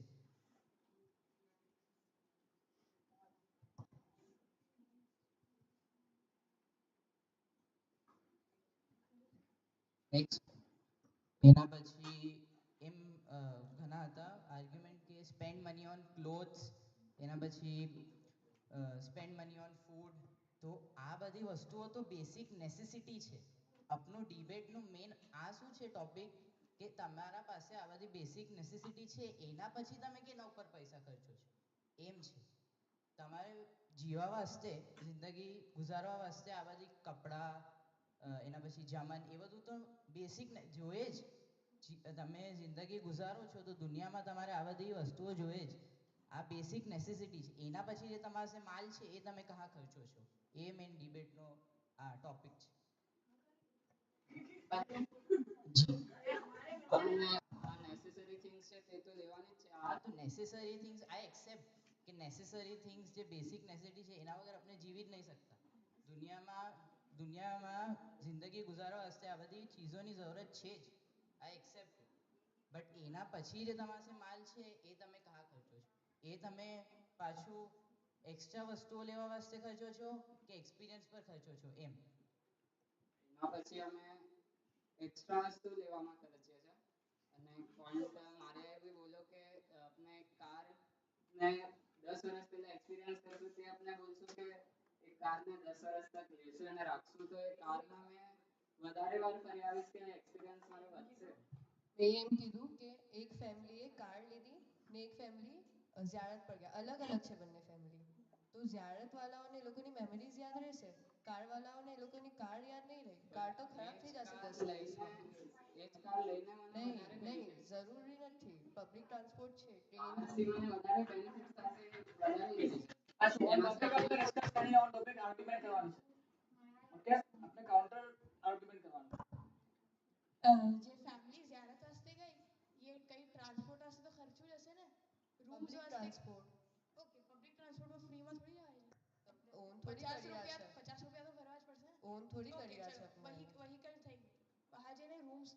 નેક્સ્ટ એના પછી એમ ઘણા હતા આર્ગ્યુમેન્ટ કે સ્પેન્ડ મની ઓન ક્લોથ્સ, એના પછી સ્પેન્ડ મની ઓન ફૂડ. તો આ બધી વસ્તુઓ તો બેસિક નેસેસિટી છે. આપનું ડિબેટનું મેઇન આ શું છે ટોપિક કે તમારા પાસે આ બધી બેસિક નેસેસિટી છે, એના પછી તમે કેના ઉપર પૈસા ખર્ચો છો એમ છે. તમારે જીવા વાસ્તે જિંદગી ગુજારવા વાસ્તે આ બધી કપડાં એના પછી જામન એ બધું તો બેસિક જોઈએ જ. તમે જિંદગી ગુજારો છો તો દુનિયામાં તમારે આ બધી વસ્તુઓ જોઈએ જ. આ બેસિક નેસેસિટી છે. એના પછી જે તમારા પાસે માલ છે એ તમે કહા ખર્ચો છો, એ મેઇન ડિબેટનો આ ટોપિક છે. નેસેસરી થિંગ્સ છે તે તો લેવાની જ છે. હા તો નેસેસરી થિંગ્સ આઈ એક્સેપ્ટ કે નેસેસરી થિંગ્સ જે બેસિક નેસેસિટી છે એના વગર આપણે જીવી જ નહીં શકતા. દુનિયામાં જિંદગી ગુજારવા વાસ્તે આ બધી ચીજોની જરૂરત છે જ, આઈ એક્સેપ્ટ. બટ એના પછી જે તમારા પાસે માલ છે એ તમે કહા ખર્ચો છો, એ તમે પાછું એક્સ્ટ્રા વસ્તુઓ લેવા વાસ્તે ખર્ચો છો કે એક્સપિરિયન્સ પર ખર્ચો છો એમ. એના પછી અમે એક્સ્ટ્રા વસ્તુ લેવામાં ખર્ચીએ છીએ. અને પોઈન્ટ મારે બી બોલ્યો કે આપણે કાર ને 10 વર્ષ પહેલા એક્સપિરિયન્સ કરશું તે આપણે બોલશું કે એ કારને 10 વર્ષ તક લેશું અને રાખશું તો એ કારમાં મેં વધારે વાર ફરી આવીશ કે એક્સપિરિયન્સ મારો વધશે. મેં એમ કીધું કે એક ફેમિલીએ કાર લીધી ને એક ફેમિલી ઝિયારત પર ગયા. અલગ અલગ છે બંને ફેમિલી. તો ઝિયારત વાળાઓને એ લોકોની મેમરીઝ યાદ રહેશે, કાર વાળાઓને એ લોકોની કાર યાદ નહીં રહે. કાર તો ખરાબ થઈ જશે 10 વર્ષમાં. એ જ કાર લઈને મને વધારે નહીં, જરૂરી નથી. પબ્લિક ટ્રાન્સપોર્ટ છે, ટ્રેન આથી મને વધારે બેનિફિટ થશે વધારે લઈશ. ઓન ટોપિક આપણે ડિસ્કસ કરીએ, ઓન ટોપિક આર્ગ્યુમેન્ટ કરવાનું છે. ઓકે, આપણે કાઉન્ટર આર્ગ્યુમેન્ટ કરવાનું. જે ફેમિલી ઝિયારત વાસ્તે ગઈ ये कहीं ट्रांसपोर्ट वास्ते तो खर्चू जैसे ना रूम्स પબ્લિક वास्ते ટ્રાન્સપોર્ટ ओके पब्लिक ट्रांसपोर्ट में फ्री में थोड़ी जवाय ઓન થોડી કરી રહ્યા છે. 50 रुपया तो भरवा ज पड़से ઓન થોડી ओके કરી રહ્યા છે चलो આપણે. व्हीकल થઈ ગયું वहां जने रूम्स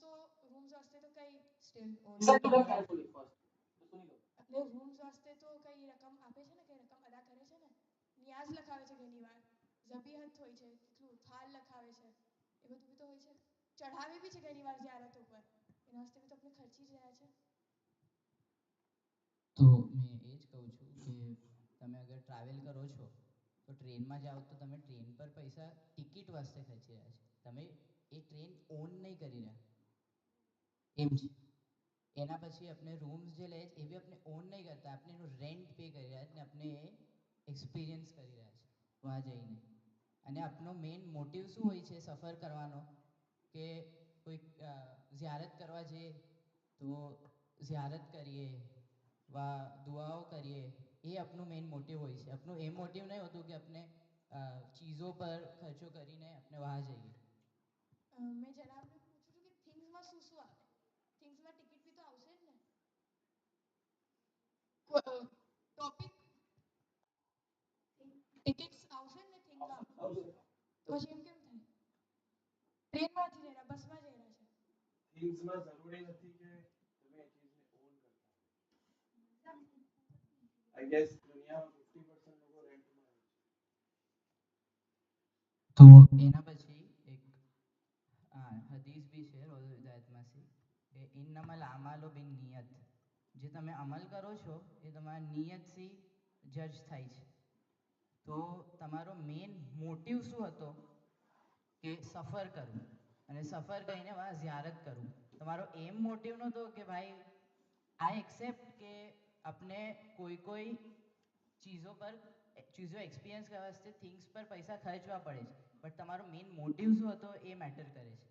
वास्ते तो कई steel on listen to them carefully first. તો સુની લો. એટલે રૂમ્સ વાસ્તે તો કઈ રકમ આપે છે ને કઈ રકમ અદા કરે છે ને નિયાઝ લખાવે છે ઘણી વાર ઝબીહત હોય છે કેટલું થાલ લખાવે છે એ બધું બી તો હોય છે ચઢાવે બી છે ઘણી વાર ઝિયારત ઉપર એના વાસ્તે બી તો આપણે ખર્ચી જ રહ્યા છે. તો મેં એ જ કહું છું કે તમે અગર ટ્રાવેલ કરો છો તો ટ્રેનમાં જાઓ તો તમે ટ્રેન પર પૈસા ટિકિટ વાસ્તે ખર્ચી રહ્યા છો, તમે એ ટ્રેન ઓન નહીં કરી રહ્યા એમ છે. એના પછી આપણે રૂમ્સ જે લે છે એ બી આપણે ઓન નહીં કરતા, આપણે એનું રેન્ટ પે કરી રહ્યા છે ને આપણે એ એક્સપિરિયન્સ કરી રહ્યા છે વहाँ જઈને. અને આપણો મેઇન મોટિવ શું હોય છે સફર કરવાનો કે કોઈ ઝિયારત કરવા જઈએ તો ઝિયારત કરીએ વા દુઆઓ કરીએ, એ આપણું મેઇન મોટિવ હોય છે. આપણું એ મોટિવ નહીં હોતું કે આપણે ચીઝો પર ખર્ચો કરીને આપણે વहाँ જઈએ. મેં જનાબને પૂછું છું કે થિંગ્સમાં શું શું આવે થિંગ્સમાં ટિકિટ બી તો આવશે જ ને ટોપિક ટિકિટ્સ આવશે ને થિંગમાં તો પછી એમ કેમ થાય ટ્રેનમાં નથી જઈ રહ્યા બસમાં જઈ રહ્યા છે થિંગ્સમાં જરૂરી નથી કે તમે એ ચીજને ઓન કરતા. આઈ ગેસ દુનિયામાં 50% લોકો રેન્ટમાં રહે છે. તો એના પછી એક હદીસ બી છે રોઝ હિદાયતમાં છે કે ઇન્નમલ આમાલો બિન નિયત, જે તમે અમલ કરો છો એ તમારા નિયતથી જજ થાય છે. તો તમારો મેઇન મોટિવ શું હતો કે સફર કરવું અને સફર કરીને ઝિયારત કરવું. તમારો એમ મોટિવ નહોતો કે ભાઈ આઈ એક્સેપ્ટ કે આપણે કોઈ ચીજો એક્સપિરિયન્સ કરવા વાસ્તે થિંગ્સ પર પૈસા ખર્ચવા પડે છે, બટ તમારો મેઇન મોટિવ શું હતો એ મેટર કરે છે.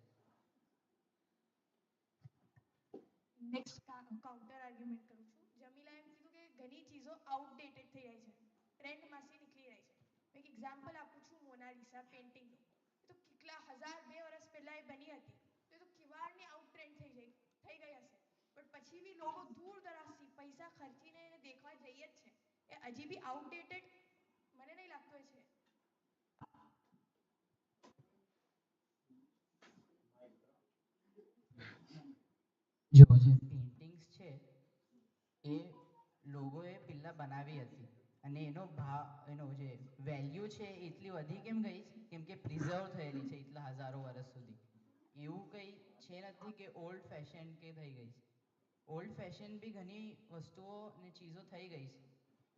નેક્સ્ટ કાઉન્ટર આર્ગ્યુમેન્ટ કરું છું. જમીલા એમ કીધું કે ઘણી ચીજો આઉટડેટેડ થઈ રહી છે, ટ્રેન્ડમાંથી નીકળી રહી છે. મેં એક એક્ઝામ્પલ આપું છું મોનાલિસા પેઇન્ટિંગનું. એ તો કેટલા 1000-2 વર્ષ પહેલાં એ બની હતી તો એ તો કિવાડની આઉટ ટ્રેન્ડ થઈ ગઈ હશે, બટ પછી બી લોકો દૂર દરાજથી પૈસા ખર્ચીને એને દેખવા જઈએ જ છે. એ હજી બી આઉટડેટેડ મને નહીં લાગતું એ છે. જો જે પેઇન્ટિંગ્સ છે એ લોકોએ પહેલાં બનાવી હતી અને એનો જે વેલ્યુ છે એ એટલી વધી કેમ ગઈ કેમ કે પ્રિઝર્વ થયેલી છે એટલા હજારો વર્ષ સુધી. એવું કંઈ છે નથી કે ઓલ્ડ ફેશન કે થઈ ગઈ છે. ઓલ્ડ ફેશન બી ઘણી વસ્તુઓ ને ચીજો થઈ ગઈ છે,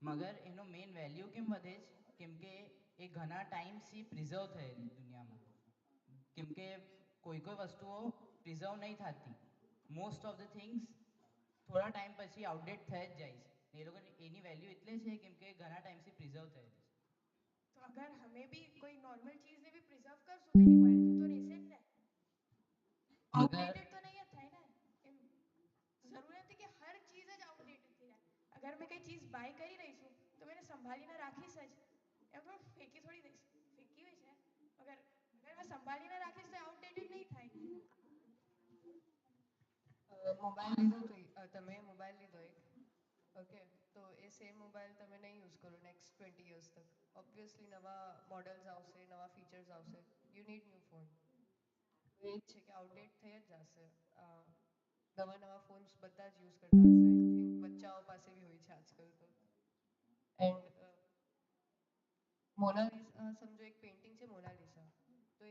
મગર એનો મેઇન વેલ્યુ કેમ વધે છે કેમ કે એ ઘણા ટાઈમથી પ્રિઝર્વ થયેલી દુનિયામાં. કેમ કે કોઈ વસ્તુઓ પ્રિઝર્વ નહીં થતી, મોસ્ટ ઓફ ધ થિંગ્સ થોડા ટાઈમ પછી આઉટડેટ થઈ જ જાય છે. એ લોકોની એની વેલ્યુ એટલે છે કેમ કે ઘણા ટાઈમથી પ્રિઝર્વ થયેલી છે. તો અગર હમે બી કોઈ નોર્મલ ચીજને બી પ્રિઝર્વ કરશું તો એની વેલ્યુ તો રહેશે જ ને, આઉટડેટેડ તો નહીં જ થાય ને એમ. અગર મેં કંઈ ચીઝ બાય કરી રહી છું તો મેં એને સંભાળીને રાખીશ જ, એમ તો ફેંકી થોડી દઈશ. ફેંકી હોય છે મગર અગર મેં સંભાળીને રાખીશ તો આઉટડેટેડ નહીં થાય. મોબાઈલ લીધો તો તમે મોબાઈલ લીધો એક, ઓકે, તો એ સેમ મોબાઈલ તમે નહીં યુઝ કરો નેક્સ્ટ 20 યર્સ તક. ઓબ્વિયસલી નવા મોડલ્સ આવશે, નવા ફીચર્સ આવશે, યુ નીડ ન્યૂ ફોન. એ જ છે કે આઉટડેટ થઈ જ જશે. નવા નવા ફોન્સ બધા જ યુઝ કરતા હશે. આઈ થિંક બચ્ચાઓ પાસે બી હોય છે આજકાલ તો. એન્ડ મોનાલિસા સમજો એક પેઇન્ટિંગ છે મોનાલિસા, તો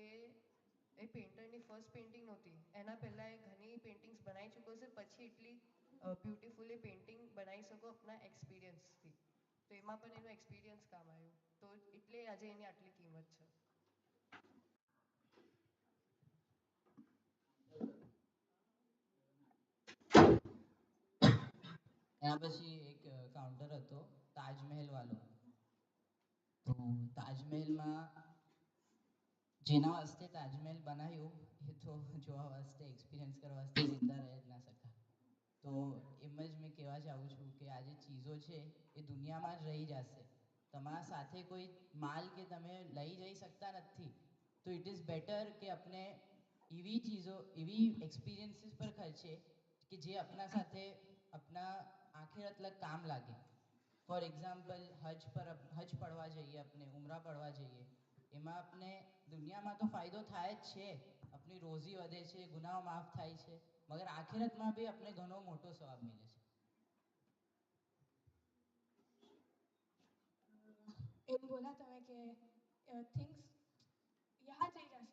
એ પેઇન્ટરની ફર્સ્ટ પેઇન્ટિંગ નહોતી. એના પહેલાં એ ઘણી પેઇન્ટિંગ્સ બનાવી ચૂક્યો છે, પછી એટલી બ્યુટિફુલી પેઇન્ટિંગ બનાવી શકો આપણા એક્સપિરિયન્સથી. તો એમાં પણ એનો એક્સપિરિયન્સ કામ આવ્યો, તો એટલે આજે એની આટલી કિંમત છે. એના પછી એક કાઉન્ટર હતો તાજમહેલ વાળો. તો તાજમહેલમાં જેના વાસ્તે તાજમહેલ બનાવ્યું એ તો જોવા વાસ્તે એક્સપિરિયન્સ કરવા વાસ્તે જિંદા રહી જ ના શકા. તો એમ જ મેં કહેવા ચાહું છું કે આ જે ચીજો છે એ દુનિયામાં જ રહી જશે. તમારા સાથે કોઈ માલ કે તમે લઈ જઈ શકતા નથી, તો ઇટ ઇઝ બેટર કે આપણે એવી ચીજો, એવી એક્સપિરિયન્સીસ પર ખર્ચે કે જે આપણા સાથે આપણા આખિરત લગ કામ લાગે. ફોર એક્ઝામ્પલ હજ પડવા જઈએ, આપણે ઉમરા પડવા જઈએ, એમાં આપણે દુનિયામાં તો ફાયદો થાય જ છે, આપણી રોઝી વધે છે, ગુનાહ માફ થાય છે, મગર આખિરતમાં બી આપણે ઘણો મોટો સવાબ મળે છે. એમ બોલા તમે કે થિંગ્સ યાદ રહી જશે,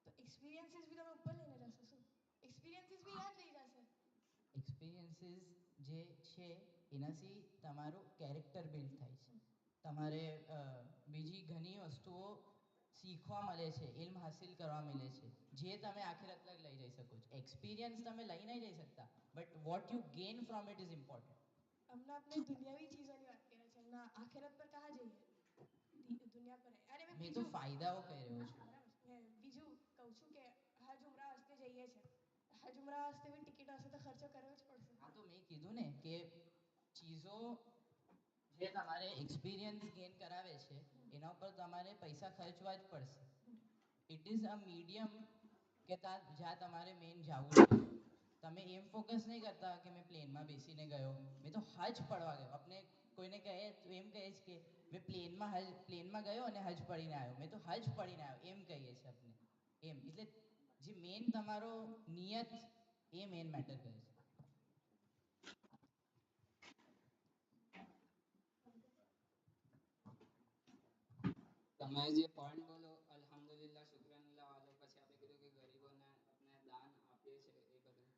તો એક્સપિરિયન્સીસ બી તમે ઉપર લઈને જશો શું? એક્સપિરિયન્સીસ બી યાદ રહી જશે. એક્સપિરિયન્સીસ જે છે એનાથી તમારું કેરેક્ટર બિલ્ડ થાય છે. તમારે બીજી ઘણી વસ્તુઓ શીખવા મળે છે, ઇલ્મ હાસિલ કરવા મળે છે, જે તમે આખિરત લગ લઈ જઈ શકો છો. એક્સપિરિયન્સ તમે લઈ નહીં જઈ શકતા, but what you gain from it is important. હમણાં આપણે દુનિયાવી ચીજોની વાત કરીએ છીએ, હમણાં આખિરત પર કહા જઈએ? દુનિયા પર. અરે મેં તો બીજું ફાયદાઓ કહી રહ્યો છું. બરાબર, મેં બીજું કહું છું કે હજ ઉમરા વાસ્તે જઈએ છે, હજ ઉમરા વાસ્તે બી ટિકિટ હશે તો ખર્ચો કરવો જ પડશે. હા, તો મેં કીધું ને કે ચીજો જે તમારે એક્સપિરિયન્સ ગેઇન કરાવે છે એના ઉપર તમારે પૈસા ખર્ચવા જ પડશે. ઇટ ઇઝ અ મીડિયમ કે જ્યાં તમારે મેઇન જવું છે. તમે એમ ફોકસ નહીં કરતા કે મેં પ્લેનમાં બેસીને ગયો, મેં તો હજ પડવા ગયો. આપણે કોઈને કહે તો એમ કહે છે કે મેં પ્લેનમાં ગયો અને હજ પડીને આવ્યો, મેં તો હજ પડીને આવ્યો, એમ કહીએ છીએ આપણે. એમ એટલે જે મેઇન તમારો નિયત એ મેઇન મેટર કરે છે. તમે જે પોઈન્ટ બોલો અલ્હમ્દુલિલ્લાહ શુક્રનલ્લાહ વાલો, પછી આપણે કીધું કે ગરીબોને આપણે દાન આપીએ છીએ એ બધું,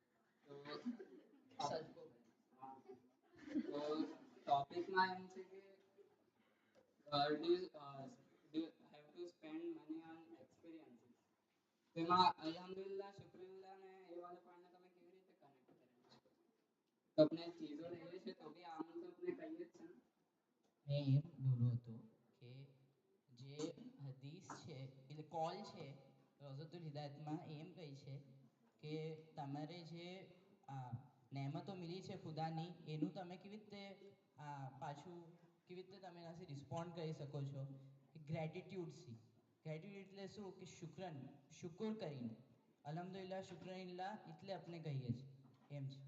તો ટોપિકમાં એમ છે કે do you have to spend money on experiences. તેમાં અલ્હમ્દુલિલ્લાહ શુક્રનલ્લાહ ને એ વાળા પોઈન્ટને તમે કેવી રીતે કનેક્ટ કરેલું છે? આપણે ચીજો લઈએ છીએ તો બી આમ તો આપણે કહીએ જ છે ને. મેં એમ બોલ્યો હતો કે જે હદીસ છે એટલે કોલ છે રોઝતુલ હિદાયતમાં એમ કહી છે કે તમારે જે નેમતો મિલી છે ખુદાની, એનું તમે કેવી રીતે પાછું કેવી રીતે તમે એનાથી રિસ્પોન્ડ કરી શકો છો? ગ્રેટિટ્યૂડથી. ગ્રેટિટ્યૂડ એટલે શું કે શુક્ર કરીને. અલ્હમ્દુલિલ્લાહ શુક્રનિલ્લાહ એટલે આપણે કહીએ છીએ, એમ છે.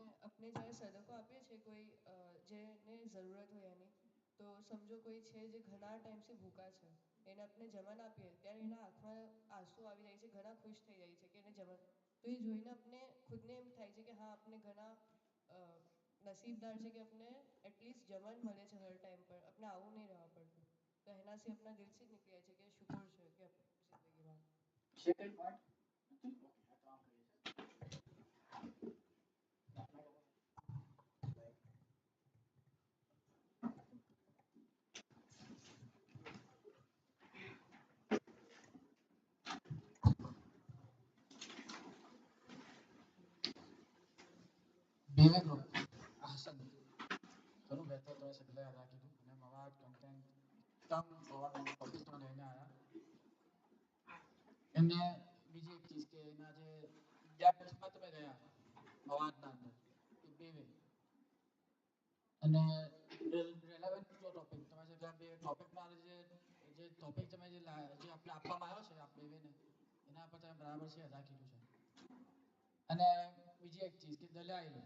અને આપણે જ્યારે સદકો આપીએ છીએ કોઈ જેને જરૂરત હોય એની, તો સમજો કોઈ છે જે ઘણા ટાઈમથી ભૂખા છે, એને આપણે જમણ આપીએ ત્યારે એના આંખમાં આંસુ આવી જાય છે, ઘણા ખુશ થઈ જાય છે કે એને જમણ. તો એ જોઈને આપણે ખુદને એમ થાય છે કે હા, આપણે ઘણા નસીબદાર છે કે આપણે એટલીસ્ટ જમણ મળે છે હર ટાઈમ પર, આપણે આવું નહીં રહેવા પડતું. તો એનાથી આપણા દિલથી જ નીકળી જાય છે કે શુક્ર છે કે જિંદગીમાં. બેને ગ્રુપ હસન ઘણું બહેતર તમે સગલે અદા કીધું અને મવાદ કન્ટેન્ટ એકદમ ટોપિક તમે લઈને આવ્યા. એમને બીજી એક ચીજ કે એના જે વિદ્યાપીઠમાં તમે ગયા મવાદના અંદર એ બે અને રેલેવન્ટ જો ટોપિક તમે જે બે ટોપિકમાં જે ટોપિક તમે જે આપણે આપવામાં આવ્યો છે આપ બેને એના પર તમે બરાબર છે અદા કીધું છે. અને બીજી એક ચીજ કે દલાઈલ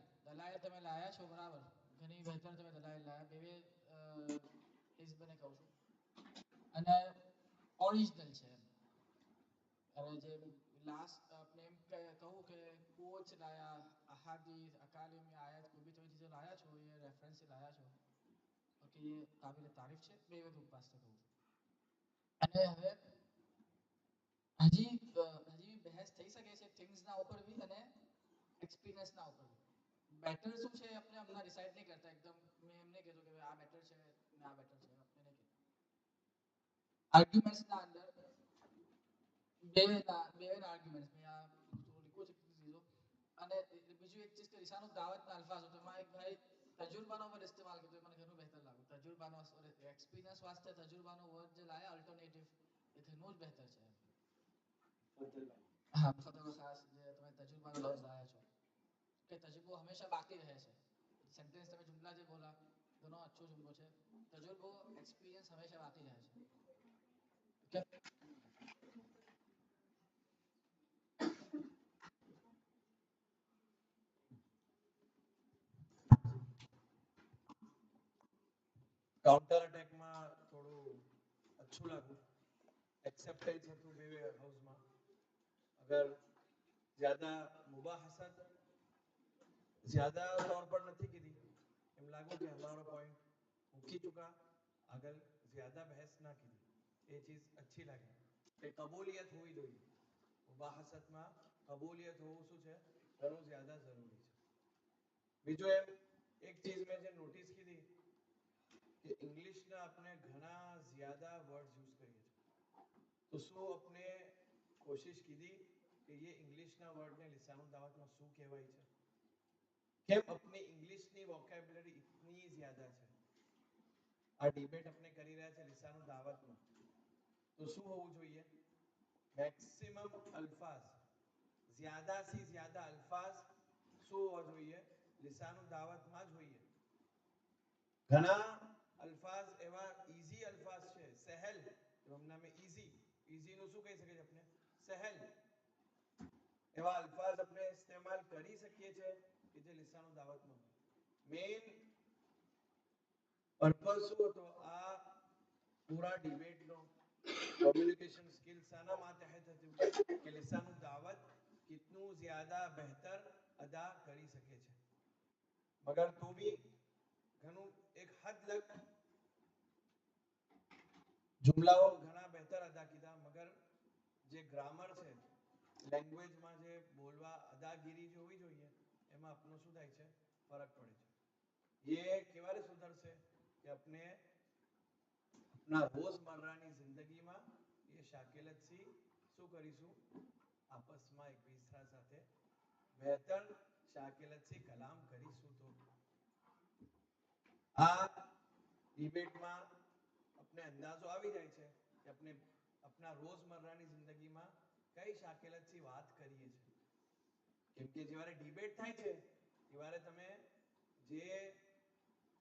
તમે લાયા છો બરાબર ઘણી બહેતર તમે દલાઈલ લાયા બે પ્લીઝ મને કહું છું અને ઓરિજિનલ છે અને જે લાસ્ટ આપણે એમ કહું કે કોચ લાયા અહાદીસ અકાદમી આયત કોઈ બી તમે ચીજો લાયા છો એ રેફરન્સથી લાયા છો ઓકે એ કાબિલ તારીફ છે બે વખત ઉપવાસથી કહું છું. અને હવે હજી બહેસ થઈ શકે છે થિંગ્સના ઉપર બી અને એક્સપિરિયન્સના ઉપર બી. બેટર શું છે આપણે હમણાં ડિસાઇડ નહીં કરતા એકદમ મેં એમ નહીં કીધું કે આ બેટર છે ને આ બેટર છે આપણે નહીં કીધું. આર્ગ્યુમેન્ટ્સના અંદર બે આર્ગ્યુમેન્ટ્સ મેં આ લીધું છે ચીજો અને બીજું એક ચીજ કે રિસાનું દાવતના અલ્ફાઝ હતો એમાં એક ભાઈ તજુર્બાનો વર્ડ ઇસ્તેમાલ કર્યો મને ઘણું બહેતર લાગ્યું તજુર્બાનો એક્સપિરિયન્સ વાસ્તે તજુર્બાનો વર્ડ જે લાયા અલ્ટરનેટિવ એ ઘણું જ બહેતર છે. હા ફતેહ ખાસ જે તમે તજુર્બાનો લફ્ઝ લાયા છો કે તજુર્બો હંમેશા બાકી રહે છે સેન્ટેન્સ તમે જુમલા જે બોલા ઘણો અચ્છો જુમલો છે તજુર્બો એક્સપિરિયન્સ હંમેશા બાકી રહે છે. કાઉન્ટર અટેકમાં થોડું અચ્છું લાગ્યું एक्सेप्टेंस હતું બે હાઉસમાં अगर ज़्यादा मुबाहसत ज़्यादा तौर पर નથી કીધી એમ લાગુ કે हमारा पॉइंट મૂકી ચુકા આગળ ज़्यादा बहस ના કીધી એ ચીજ अच्छी લાગી કે કબૂલિયત હોવી જોઈએ મુબાહસતમાં કબૂલિયત હોવું શું છે ઘણું ज़्यादा જરૂરી છે. બીજું એમ એક ચીજ મેં જે નોટિસ કીધી कि इंग्लिश ना अपने घना ज्यादा वर्ड्स यूज करिए तो શું अपने कोशिश की थी कि ये इंग्लिश ना वर्ड ने लिसानो दावत में શું કહેવાય છે કેમ अपने इंग्लिश ની वोकेबुलरी इतनी ज्यादा છે આ ડિબેટ આપણે કરી રહ્યા છે લિસાનો દાવતમાં તો શું હોવું જોઈએ મેક્સિમમ અલ્ફાઝ ज्यादा से ज्यादा अल्फाज શું હોવા જોઈએ લિસાનો દાવતમાં જ જોઈએ. ઘણા अल्फाज એવા ઈઝી अल्फाज છે સહેલ એમના મે ઈઝી નું શું કહી શકે છે આપણે સહેલ એવા अल्फाज આપણે ઇસ્તેમાલ કરી શકીએ છે કે જે લિસાનો દાવતમાં મેઇન પર્પસ શું હતો આ પૂરા ડિબેટનો કમ્યુનિકેશન સ્કિલ્સ આના માતહત હતું કે લિસાનો દાવત कितનું ज्यादा बेहतर अदा કરી શકે છે મગર તો भी ઘણું એક હદ લગ जुमलाओ घना बेहतर अदा कीधा मगर जे ग्रामर છે લેંગ્વેજ માં જે બોલવા અદાગીરી જે હોવી જોઈએ એમાં આપનો શું થાય છે ફરક પડે છે. ये કેવારે સુધરશે કે આપણે अपना रोजमर्राની જિંદગીમાં ये શાકિલતથી શું કરીશું આપસમાં એકબીજા સાથે बेहतर શાકિલતથી કલામ કરીશું તો આ ડિબેટમાં अपने अंदाजो આવી જાય છે કે આપણે अपना રોજમર્રાની જિંદગીમાં કઈ શાકિલતથી વાત કરીએ છે કેમ કે જ્યારે ડિબેટ થાય છે ત્યારે તમે જે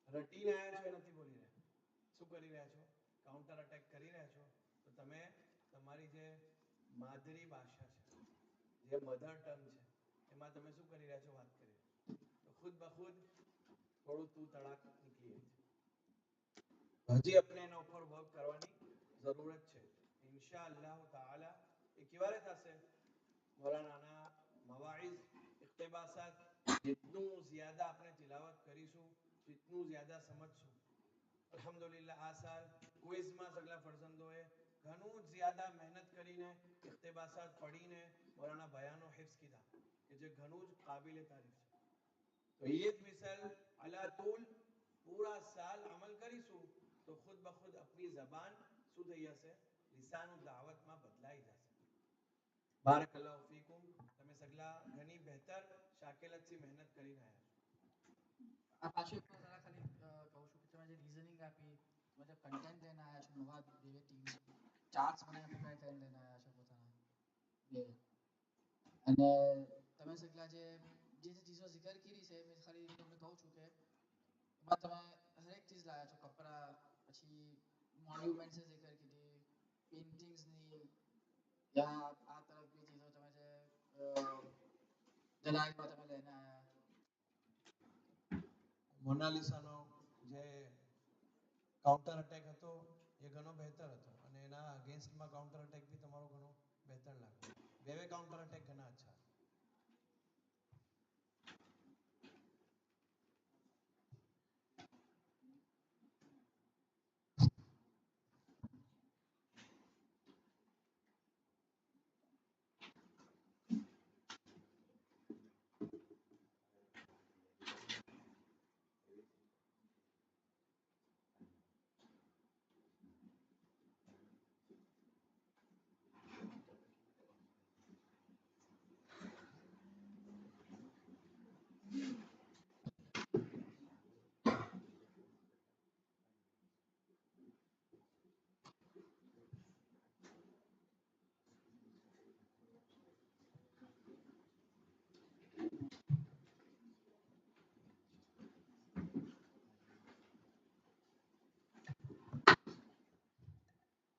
રટીને આયા છો એ નથી બોલી રહ્યા શું કરી રહ્યા છો કાઉન્ટર અટેક કરી રહ્યા છો તો તમે તમારી જે માદરી ભાષા છે જે મધર ટંગ છે એમાં તમે શું કરી રહ્યા છો વાત કરી તો ખુદ બખુદ થોડું તું તડાક નીકળી જાય છે. હજી આપણે એના ઉપર વર્ક કરવાની જરૂરત છે ઇન્શાઅલ્લાહ તાઆલા એ કેવારે થશે મૌલાનાના મવાઇઝ ઇક્તિબાસાત जितનું જ્યાદા આપણે તિલાવત કરીશું जितનું જ્યાદા સમજશું અલ્હમ્દુલિલ્લાહ આ સાલ ક્વિઝમાં સગલા ફરજંદોએ ઘણું જ્યાદા મહેનત કરીને ઇક્તિબાસાત પઢીને મૌલાના બયાનો હિફ્ઝ કીધા કે જે ઘણું જ કાબિલે તારીફ છે. તો ये मिसाल अला तूल पूरा साल अमल करीશું तो खुद बखुद अपनी जबान શું થઈ જશે લિસાનો દાવતમાં બદલાઈ જશે. બારકલ્લાહુ ફીકુમ તમે સગલા ઘણી બહેતર શાકિલતથી મહેનત કરીને આયા છો. આ પાછું એક જરા ખાલી કહું છું કે તમે જે રીઝનિંગ આપી તમે જે કન્ટેન્ટ લઈને આવ્યા છો નવા બે ટીમ ચાર્ટ્સ બનાવીને પ્રિપેર કરીને લઈને આવ્યા છો પોતાના બે અને તમે સગલા જે જે ચીજો zikr કરી છે મેં ખાલી તમને કહું છું કે એમાં તમે ચીજ લાવ્યા છો કપડા પછી મોન્યુમેન્ટ્સ જે કીધી પેઇન્ટિંગ્સની યા આ તરફની ચીજો તમે જે જલાલમાં તમે લઈને આવ્યા મોનાલિસાનો જે કાઉન્ટર અટેક હતો એ ઘણો બહેતર હતો અને એના અગેન્સ્ટમાં કાઉન્ટર અટેક બી તમારો ઘણો બહેતર લાગ્યો. બે કાઉન્ટર અટેક ઘણા અચ્છા.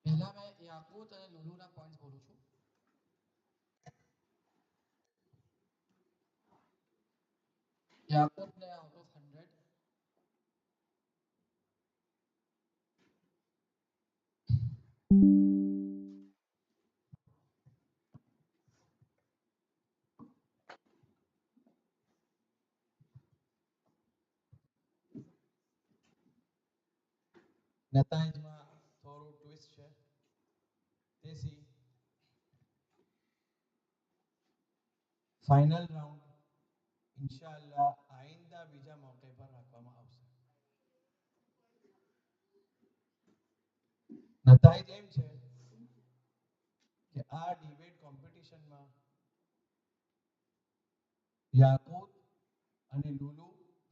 પહેલા મેં યાકૂત અને લુલુના પોઈન્ટ્સ બોલું છું. યાકૂતને આઉટ ઓફ 100 નતાઈજમાં થોડું ટ્વિસ્ટ છે. તેસી ફાઇનલ રાઉન્ડ ઇન્શાઅલ્લાહ આઈંદા બીજા મોકે પર રાખવામાં આવશે. નતાઈજ એમ છે કે આ ડિબેટ કોમ્પિટિશનમાં યાકૂત અને લુલુ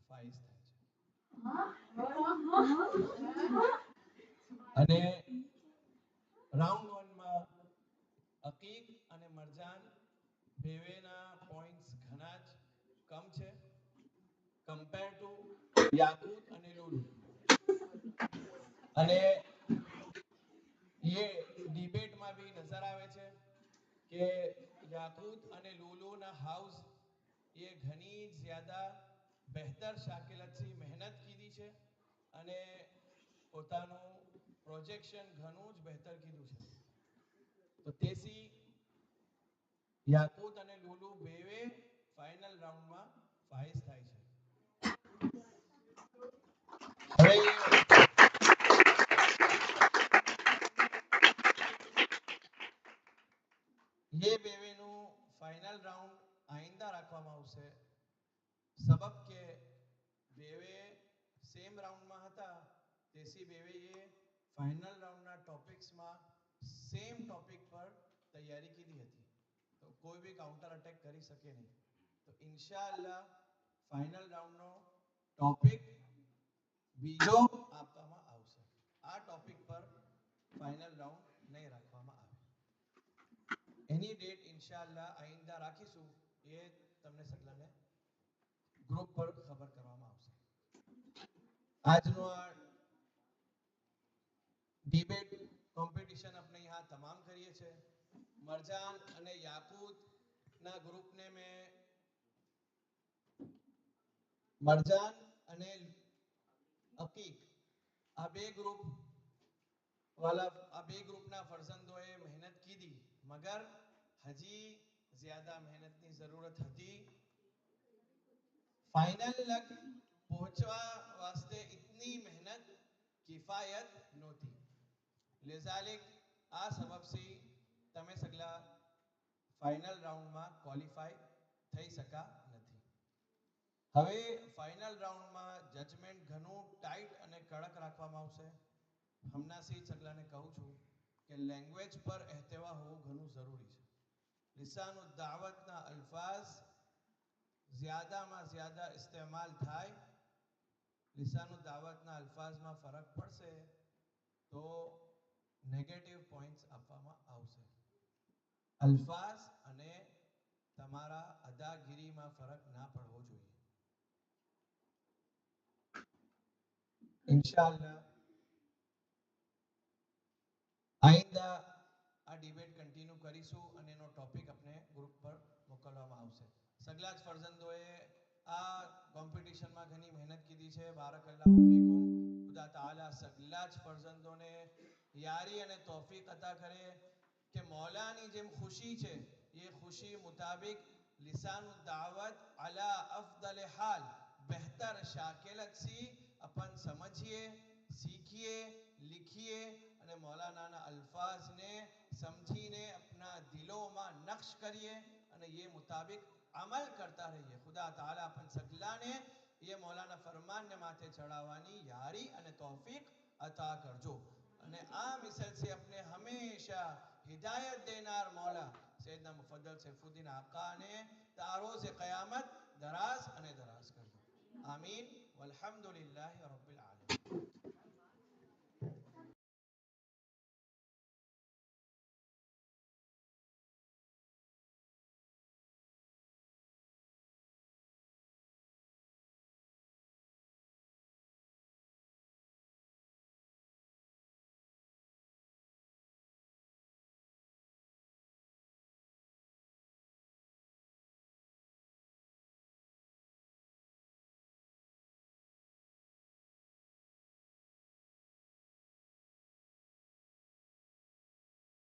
ફાઇઝ થાય છે. અને રાઉન્ડ 1 માં અકીક અને મરજાન બેવેના પોઈન્ટ્સ ઘણા જ કમ છે કમ્પેર ટુ યાકૂત અને લુલુ. અને ये ડિબેટમાં भी નજર આવે છે કે યાકૂત અને લુલુના હાઉસ એ ઘણી જ્યાદા બહેતર શાકિલતથી મહેનત કીધી છે અને પોતાનું પ્રોજેક્શન ઘણું જ બહેતર કીધું છે. તો તેસી યાકૂત અને લુલુ બેવે ફાઇનલ રાઉન્ડમાં ફાઇઝ થાય છે. હવે ये બેવેનું ફાઇનલ રાઉન્ડ આઈંદા રાખવામાં આવશે સબબ કે બેવે સેમ રાઉન્ડમાં હતા તેસી બેવેએ ફાઇનલ રાઉન્ડના ટોપિક્સમાં સેમ ટોપિક પર તૈયારી કીધી હતી તો કોઈ બી કાઉન્ટર અટેક કરી શકે નહીં. તો ઇન્શાઅલ્લાહ ફાઇનલ રાઉન્ડનો ટોપિક બીજો આપવામાં આવશે. આ ટોપિક પર ફાઇનલ રાઉન્ડ નહીં રાખવામાં આવે. એની ડેટ ઇન્શાઅલ્લાહ આઈંદા રાખીશું એ તમને સગલાને ગ્રુપ પર ખબર કરવામાં આવશે. આજનો આ ડિબેટ કોમ્પિટિશન આપણે यहाँ તમામ કરીએ છીએ. મરજાન અને યાકૂત ના ગ્રુપને મેં મરજાન અને અકીક આ બે ગ્રુપ ગ્રુપના ફરજંદોએ મહેનત કીધી મગર હજી જ્યાદા મહેનતની જરૂરત હતી. फाइनल लग पहुंचवा वास्ते इतनी मेहनत किफायत नहोती. लिजालिक आ सबब से તમે સગલા ફાઇનલ રાઉન્ડમાં ક્વોલિફાય થઈ શકા નથી. હવે ફાઇનલ રાઉન્ડમાં જજમેન્ટ ઘણું ટાઈટ અને કડક રાખવામાં આવશે. હમણાંથી સગલાને કહું છું કે લેંગ્વેજ પર એહતેવા હોવું ઘણું જરૂરી છે. લિસાનુદ દાવતના અલ્ફાઝ જ્યાદામાં જ્યાદા ઇસ્તેમાલ થાય લિસાનુદ દાવતના અલ્ફાઝમાં ફરક પડશે તો નેગેટિવ પોઈન્ટ્સ આપવામાં આવશે. અલ્ફાઝ અને તમારા અદાગીરીમાં ફરક ના પડવો જોઈએ. ઇન્શાઅલ્લાહ આઈંદા આ ડિબેટ કન્ટિન્યુ કરીશું અને એનો ટોપિક આપણે ગ્રુપ પર મોકલવામાં આવશે. સગલા જ ફરજંદોએ આ કોમ્પિટિશનમાં ઘણી મહેનત કીધી છે. બારકલ્લાહુ ફીકુમ. ખુદા તાલા સગલા જ ફરજંદોને યારી અને તૌફીક અતા કરે કે મૌલાની જેમ ખુશી છે એ ખુશી મુતાબિક લિસાનુ દાવત અલા અફદલ હાલ बेहतर शाकिलत सी अपन समझिए सीखिए लिखिए અને મૌલાનાના અલ્ફાઝને સમજીને अपना दिलों में नक्श करिए અને ये मुताबिक अमल करता रहिए. खुदा ताला अपन सगलाने ये मौलाना फरमान ने माथे चढ़ावानी यारी અને तौफीक अता करजो. અને આ મિसल से अपने हमेशा हिदायत देनार मौला सैयदना मुफद्दल सैफुद्दीन आका ने तारोज़ क़यामत दराज અને दराज करजो. आमीन वल्हम्दुलिल्लाहि रब्बिल